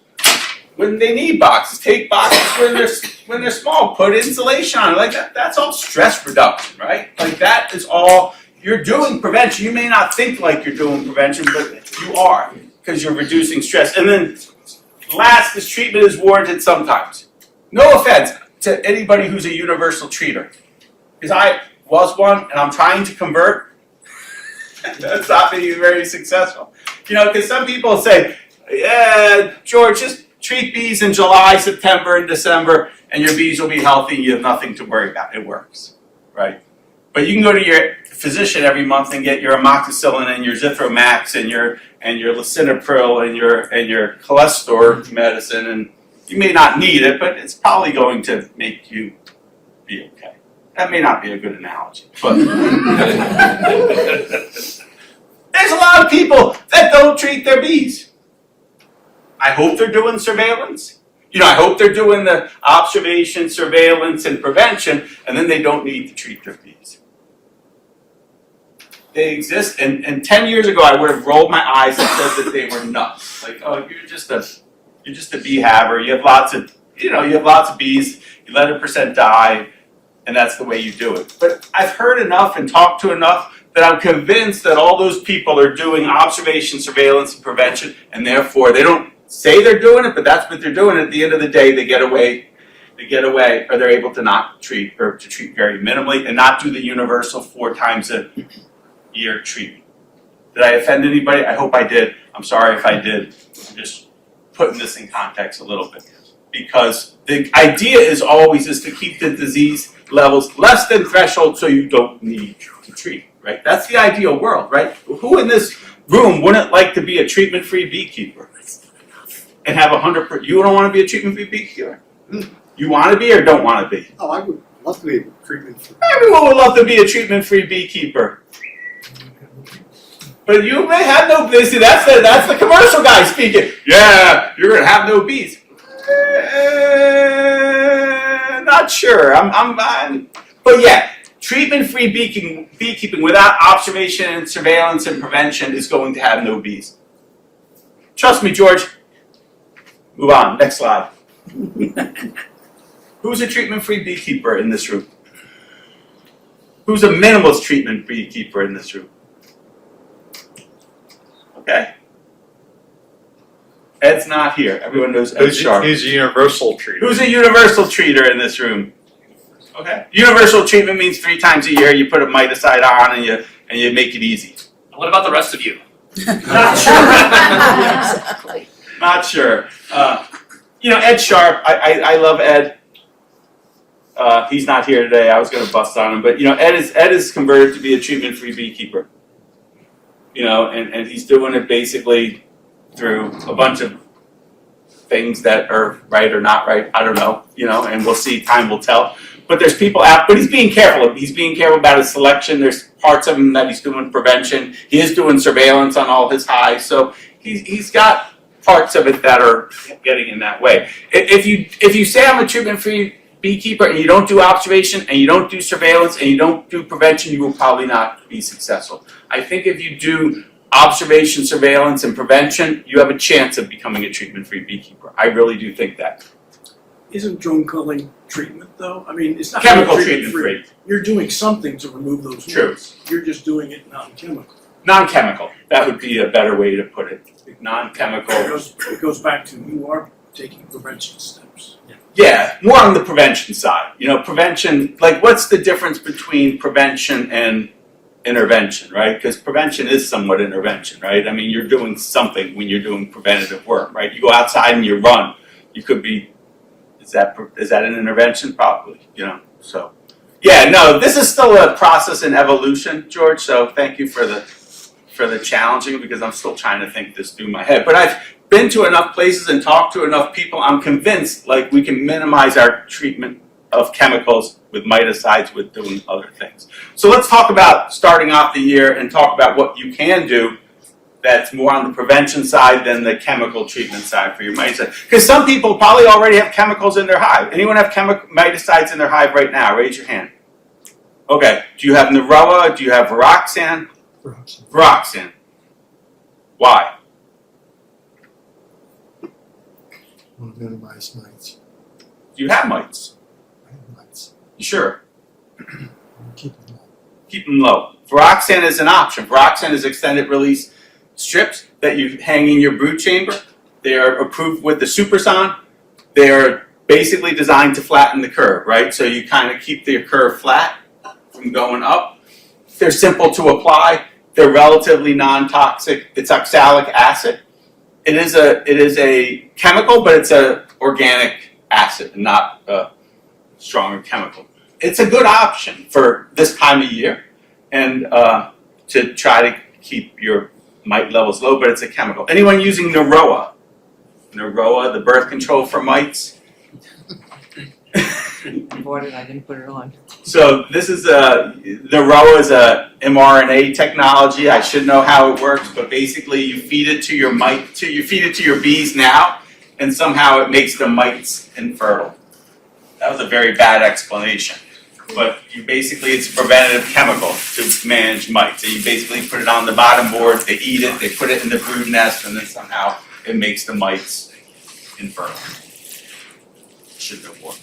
when they need boxes, take boxes when they're small, put insulation on it. Like that's all stress reduction, right? Like that is all, you're doing prevention. You may not think like you're doing prevention, but you are, because you're reducing stress. And then last, this treatment is warranted sometimes. No offense to anybody who's a universal treater, because I was one and I'm trying to convert. That's not being very successful. Because some people say, yeah, George, just treat bees in July, September, and December, and your bees will be healthy. You have nothing to worry about. It works, right? But you can go to your physician every month and get your amoxicillin and your Zithromax and your lisinopril and your cholesterol medicine, and you may not need it, but it's probably going to make you be okay. That may not be a good analogy, but there's a lot of people that don't treat their bees. I hope they're doing surveillance. I hope they're doing the observation, surveillance, and prevention, and then they don't need to treat their bees. They exist, and 10 years ago I would have rolled my eyes and said that they were nuts. Like, oh, you're just a bee haver. You have lots of bees. You let 1% die, and that's the way you do it. But I've heard enough and talked to enough that I'm convinced that all those people are doing observation, surveillance, and prevention, and therefore they don't say they're doing it, but that's what they're doing. At the end of the day, they get away, or they're able to not treat, or to treat very minimally, and not do the universal 4 times a year treatment. Did I offend anybody? I hope I did. I'm sorry if I did. I'm just putting this in context a little bit. Because the idea is always to keep the disease levels less than threshold so you don't need to treat, right? That's the ideal world, right? Who in this room wouldn't like to be a treatment-free beekeeper? And have 100%. You don't want to be a treatment-free beekeeper? You want to be or don't want to be? Oh, I would love to be a treatment-free. Everyone would love to be a treatment-free beekeeper. But you may have no bees. See, that's the commercial guy speaking. Yeah, you're gonna have no bees. Not sure. But yeah, treatment-free beekeeping without observation and surveillance and prevention is going to have no bees. Trust me, George. Move on. Next slide. Who's a treatment-free beekeeper in this room? Who's a minimalist treatment beekeeper in this room? Okay. Ed's not here. Everyone knows Ed Sharp. Who's a universal treater? Who's a universal treater in this room? Okay. Universal treatment means 3 times a year you put a miticide on and you make it easy. What about the rest of you? Not sure. Exactly. Not sure. Ed Sharp. I love Ed. He's not here today. I was going to bust on him, but Ed is converted to be a treatment-free beekeeper. And he's doing it basically through a bunch of things that are right or not right. I don't know. And we'll see. Time will tell. But there's people out. But he's being careful. He's being careful about his selection. There's parts of him that he's doing prevention. He is doing surveillance on all his hives. So he's got parts of it that are getting in that way. If you say I'm a treatment-free beekeeper and you don't do observation and you don't do surveillance and you don't do prevention, you will probably not be successful. I think if you do observation, surveillance, and prevention, you have a chance of becoming a treatment-free beekeeper. I really do think that. Isn't drone culling treatment though? I mean, it's not Chemical treatment-free. treatment-free. You're doing something to remove those True. weeds. You're just doing it non-chemical. Non-chemical. That would be a better way to put it. Non-chemical. It goes back to you are taking prevention steps. Yeah, more on the prevention side. You know, prevention, like what's the difference between prevention and intervention, right? Because prevention is somewhat intervention, right? I mean, you're doing something when you're doing preventative work, right? You go outside and you run. You could be, is that an intervention? Probably, you know, so. Yeah, no, this is still a process in evolution, George, so thank you for the challenging, because I'm still trying to think this through my head. But I've been to enough places and talked to enough people, I'm convinced like we can minimize our treatment of chemicals with miticides with doing other things. So let's talk about starting off the year and talk about what you can do that's more on the prevention side than the chemical treatment side for your miticide. Because some people probably already have chemicals in their hive. Anyone have miticides in their hive right now? Raise your hand. Okay, do you have Naroa? Do you have Viroxan? Viroxan. Why? Want to minimize mites. Do you have mites? I have mites. You sure? Keep them low. Keep them low. Viroxan is an option. Viroxan is extended release strips that you hang in your brood chamber. They are approved with the Superson. They are basically designed to flatten the curve, right? So you kind of keep the curve flat from going up. They're simple to apply. They're relatively non-toxic. It's oxalic acid. It is a chemical, but it's an organic acid, not a stronger chemical. It's a good option for this time of year and to try to keep your mite levels low, but it's a chemical. Anyone using Naroa? Naroa, the birth control for mites? I bought it, I didn't put it on. So this is Naroa is a mRNA technology. I should know how it works, but basically you feed it to your you feed it to your bees now, and somehow it makes the mites infertile. That was a very bad explanation. But you basically, it's a preventative chemical to manage mites. So you basically put it on the bottom board, they eat it, they put it in the brood nest, and then somehow it makes the mites infertile. Should know more.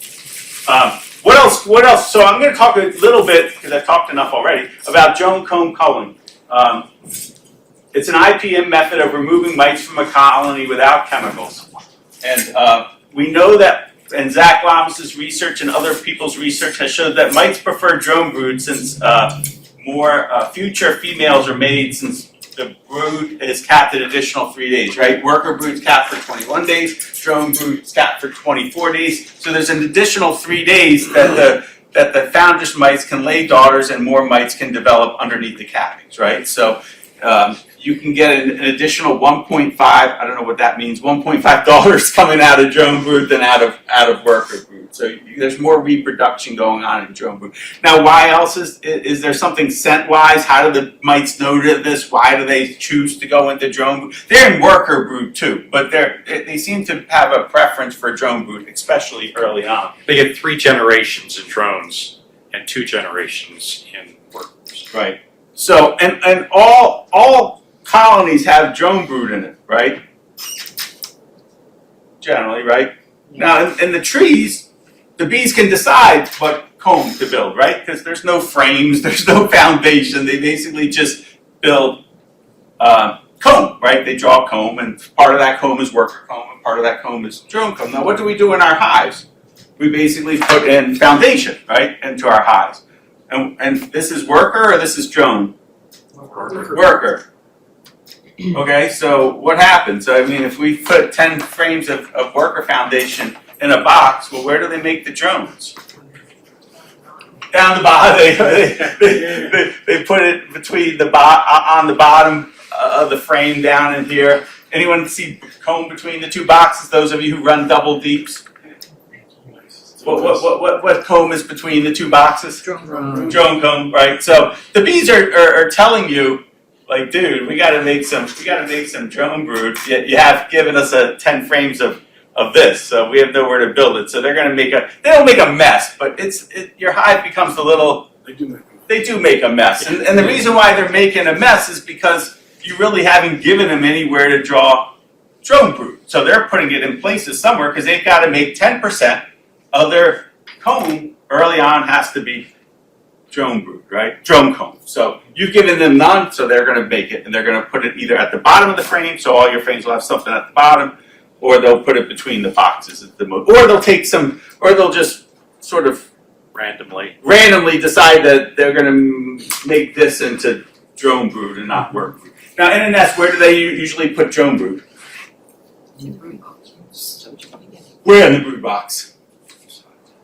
What else? So I'm going to talk a little bit, because I've talked enough already, about drone comb culling. It's an IPM method of removing mites from a colony without chemicals. And we know that, and Zach Lamas's research and other people's research has shown that mites prefer drone brood since more future females are made since the brood is capped an additional 3 days, right? Worker brood's capped for 21 days, drone brood's capped for 24 days. So there's an additional 3 days that the foundress mites can lay daughters and more mites can develop underneath the cappings, right? So you can get an additional 1.5, I don't know what that means, $1.5 coming out of drone brood than out of worker brood. So there's more reproduction going on in drone brood. Now, why else is there something scent-wise? How do the mites know this? Why do they choose to go into drone brood? They're in worker brood too, but they seem to have a preference for drone brood, especially early on. They get 3 generations in drones and 2 generations in workers. Right. So, and all colonies have drone brood in it, right? Generally, right? Now, in the trees, the bees can decide what comb to build, right? Because there's no frames, there's no foundation. They basically just build comb, right? They draw comb, and part of that comb is worker comb, and part of that comb is drone comb. Now, what do we do in our hives? We basically put in foundation, right, into our hives. And this is worker or this is drone? Worker. Okay, so what happens? I mean, if we put 10 frames of worker foundation in a box, well, where do they make the drones? Down the bottom. They put it between on the bottom of the frame down in here. Anyone see comb between the 2 boxes? Those of you who run double deeps. What comb is between the 2 boxes? Drone comb, right? So the bees are telling you, like, dude, we got to make some drone brood. You have given us 10 frames of of this, so we have nowhere to build it. So they're going to they don't make a mess, but your hive becomes a little. They do make a mess, and the reason why they're making a mess is because you really haven't given them anywhere to draw drone brood. So they're putting it in places somewhere because they've got to make 10% of their comb early on has to be drone brood, right? Drone comb. So you've given them none, so they're going to make it, and they're going to put it either at the bottom of the frame, so all your frames will have something at the bottom, or they'll put it between the boxes at the most, or they'll take some, or they'll just sort of randomly decide that they're going to make this into drone brood and not work brood. Now, in a nest, where do they usually put drone brood? Where in the brood box?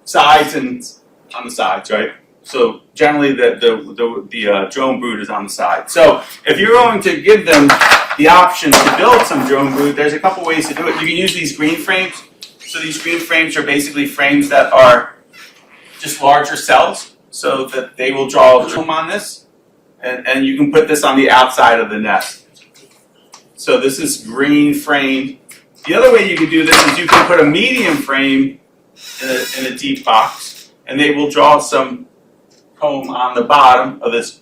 Sides and on the sides, right? So generally, the drone brood is on the side. So if you're going to give them the option to build some drone brood, there's a couple ways to do it. You can use these green frames. So these green frames are basically frames that are just larger cells, so that they will draw a drone on this, and you can put this on the outside of the nest. So this is green frame. The other way you can do this is you can put a medium frame in a deep box, and they will draw some comb on the bottom of this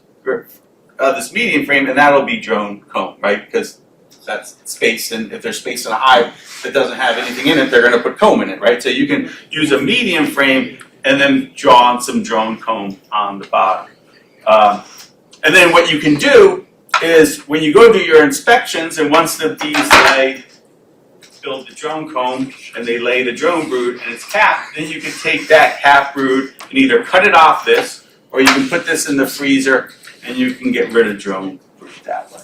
medium frame, and that'll be drone comb, right? Because that's space, and if there's space in a hive that doesn't have anything in it, they're going to put comb in it, right? So you can use a medium frame and then draw on some drone comb on the bottom. And then what you can do is when you go do your inspections, and once the bees build the drone comb and they lay the drone brood and it's capped, then you can take that capped brood and either cut it off this, or you can put this in the freezer and you can get rid of drone brood that way.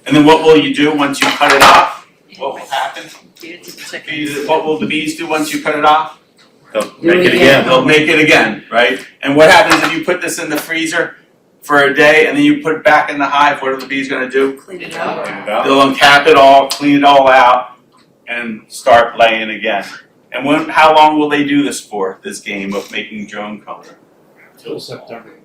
And then what will you do once you cut it off? What will happen? What will the bees do once you cut it off? They'll make it again. They'll make it again, right? And what happens if you put this in the freezer for a day and then you put it back in the hive? What are the bees going to do? Clean it out. They'll uncap it all, clean it all out, and start laying again. And how long will they do this for, this game of making drone comb? Till September.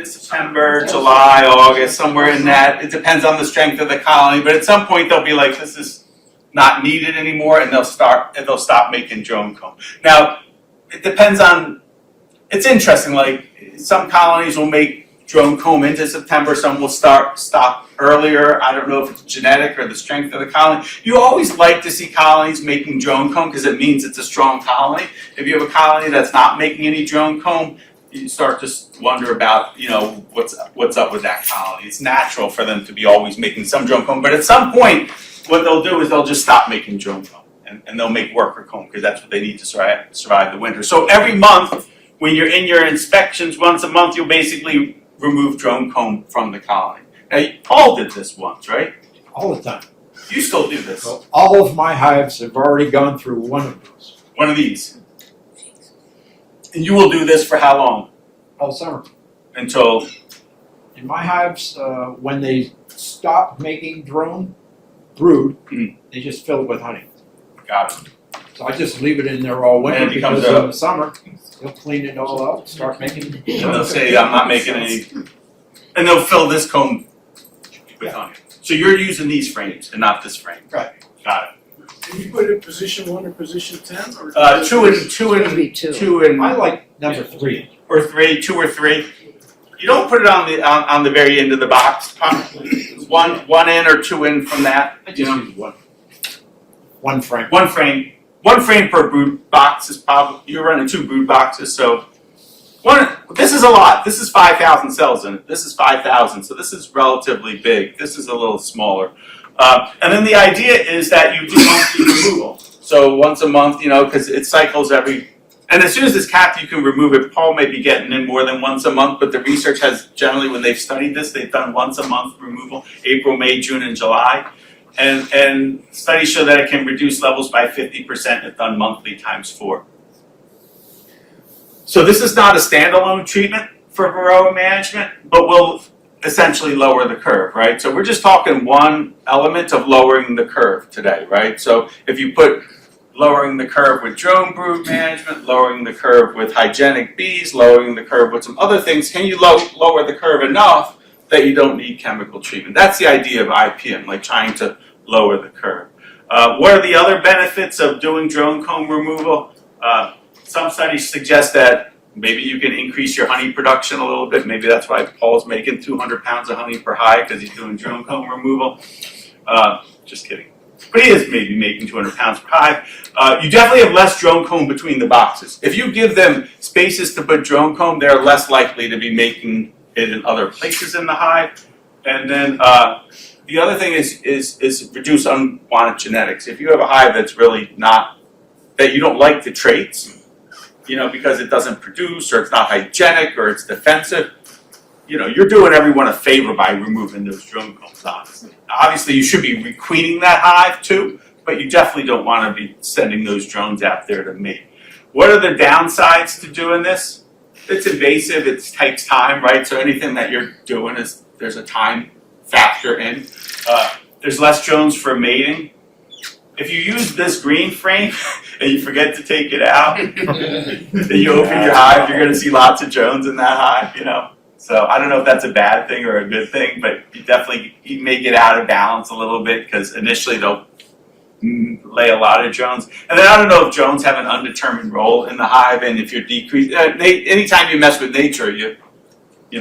September, July, August, somewhere in that. It depends on the strength of the colony, but at some point they'll be like, this is not needed anymore, and they'll stop making drone comb. Now, it depends on, it's interesting, like some colonies will make drone comb into September, some will stop earlier. I don't know if it's genetic or the strength of the colony. You always like to see colonies making drone comb because it means it's a strong colony. If you have a colony that's not making any drone comb, you start to wonder about, what's up with that colony. It's natural for them to be always making some drone comb, but at some point, what they'll do is they'll just stop making drone comb, and they'll make worker comb because that's what they need to survive the winter. So every month, when you're in your inspections, once a month, you'll basically remove drone comb from the colony. Now, Paul did this once, right? All the time. You still do this. So all of my hives have already gone through one of those. One of these. And you will do this for how long? All summer. Until? In my hives, when they stop making drone brood, they just fill it with honey. Got it. So I just leave it in there all winter And it becomes because in the summer, they'll clean it all up, start making. And they'll say, I'm not making any, and they'll fill this comb with honey. So you're using these frames and not this frame. Right. Got it. Can you put it in position 1 or position 10? Or two and I like number 3. Or 3, 2 or 3. You don't put it on the very end of the box. One in or 2 in from that. I just use one frame. One frame per brood box is probably, you're running 2 brood boxes, so this is a lot. This is 5,000 cells in it. This is 5,000, so this is relatively big. This is a little smaller. And then the idea is that you do monthly removal. So once a month, because it cycles every, and as soon as it's capped, you can remove it. Paul may be getting in more than once a month, but the research has generally, when they've studied this, they've done once a month removal, April, May, June, and July. And studies show that it can reduce levels by 50% if done monthly times 4. So this is not a standalone treatment for varroa management, but will essentially lower the curve, right? So we're just talking one element of lowering the curve today, right? So if you put lowering the curve with drone brood management, lowering the curve with hygienic bees, lowering the curve with some other things, can you lower the curve enough that you don't need chemical treatment? That's the idea of IPM, like trying to lower the curve. What are the other benefits of doing drone comb removal? Some studies suggest that maybe you can increase your honey production a little bit. Maybe that's why Paul's making 200 pounds of honey per hive because he's doing drone comb removal. Just kidding. But he is maybe making 200 pounds per hive. You definitely have less drone comb between the boxes. If you give them spaces to put drone comb, they're less likely to be making it in other places in the hive. And then the other thing is reduce unwanted genetics. If you have a hive that's really not, that you don't like the traits, you know, because it doesn't produce or it's not hygienic or it's defensive, you know, you're doing everyone a favor by removing those drone combs, honestly. Obviously, you should be requeening that hive too, but you definitely don't want to be sending those drones out there to mate. What are the downsides to doing this? It's invasive, it takes time, right? So anything that you're doing is, there's a time factor in. There's less drones for mating. If you use this green frame and you forget to take it out, then you open your hive, you're gonna see lots of drones in that hive, you know? So I don't know if that's a bad thing or a good thing, but you may get out of balance a little bit because initially they'll lay a lot of drones. And then I don't know if drones have an undetermined role in the hive, and if you're decreasing, anytime you mess with nature, you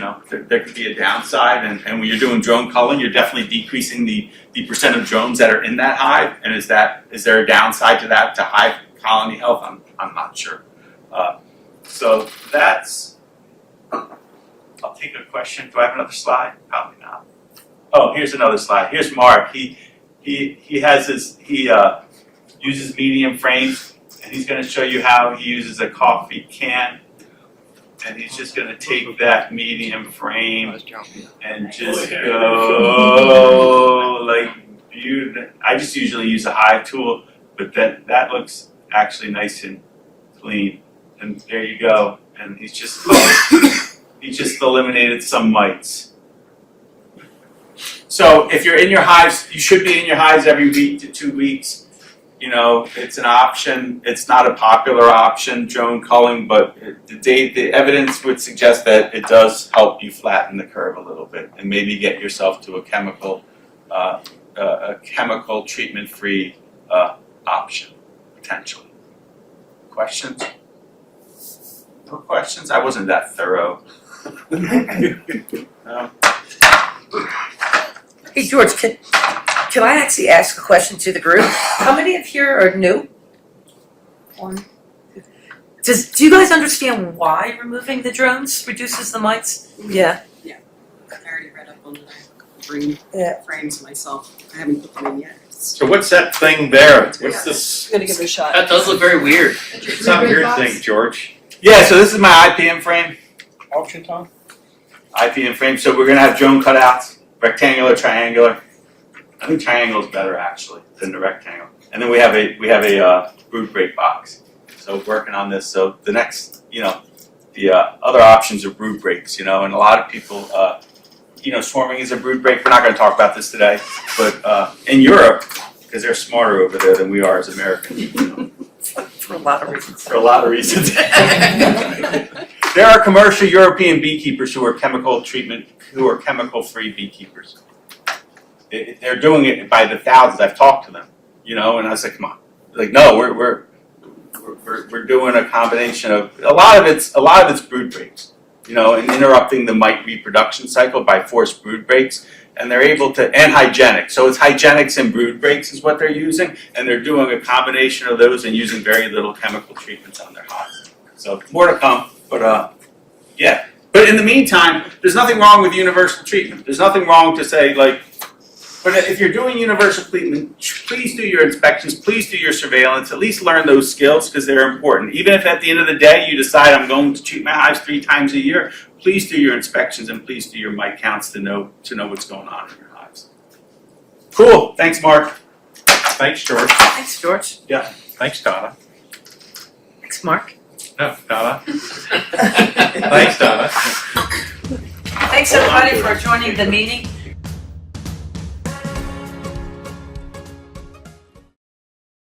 know, there could be a downside, and when you're doing drone culling, you're definitely decreasing the percent of drones that are in that hive, and is there a downside to that, to hive colony health? I'm not sure. So that's, I'll take a question. Do I have another slide? Probably not. Oh, here's another slide. Here's Mark. He uses medium frames, and he's going to show you how he uses a coffee can. And he's just going to take that medium frame and just go like beautiful. I just usually use a hive tool, but that looks actually nice and clean. And there you go. And he just eliminated some mites. So if you're in your hives, you should be in your hives every week to 2 weeks. You know, it's an option. It's not a popular option, drone culling, but the evidence would suggest that it does help you flatten the curve a little bit and maybe get yourself to a chemical treatment-free option, potentially. Questions? No questions? I wasn't that thorough. No. Hey George, can I actually ask a question to the group? How many of you are new? One. Do you guys understand why removing the drones reduces the mites? Yeah. Yeah. I already read up on the green frames myself. I haven't put them in yet. So what's that thing there? What's this? I'm gonna give it a shot. That does look very weird. What's that weird thing, George? Yeah, so this is my IPM frame. Auction time? IPM frame. So we're gonna have drone cutouts, rectangular, triangular. I think triangle is better actually than the rectangle. And then we have a brood break box. So working on this. So the next, you know, the other options are brood breaks. You know, and a lot of people, you know, swarming is a brood break. We're not going to talk about this today, but in Europe, because they're smarter over there than we are as Americans. You know. For a lot of reasons. For a lot of reasons. There are commercial European beekeepers who are chemical-free beekeepers. They're doing it by the thousands. I've talked to them, you know, and I was like, "Come on!" Like, no, we're doing a combination of a lot of it's brood breaks, you know, and interrupting the mite reproduction cycle by forced brood breaks, and they're able to and hygienic. So it's hygienics and brood breaks is what they're using, and they're doing a combination of those and using very little chemical treatments on their hives. So more to come, but yeah. But in the meantime, there's nothing wrong with universal treatment. There's nothing wrong to say like. But if you're doing universal treatment, please do your inspections, please do your surveillance, at least learn those skills because they're important. Even if at the end of the day you decide I'm going to treat my hives 3 times a year, please do your inspections and please do your mite counts to know what's going on in your hives. Cool. Thanks, Mark. Thanks, George. Thanks, George. Yeah. Thanks, Donna. Thanks, Mark. No, Donna. Thanks, Donna. Thanks everybody for joining the meeting.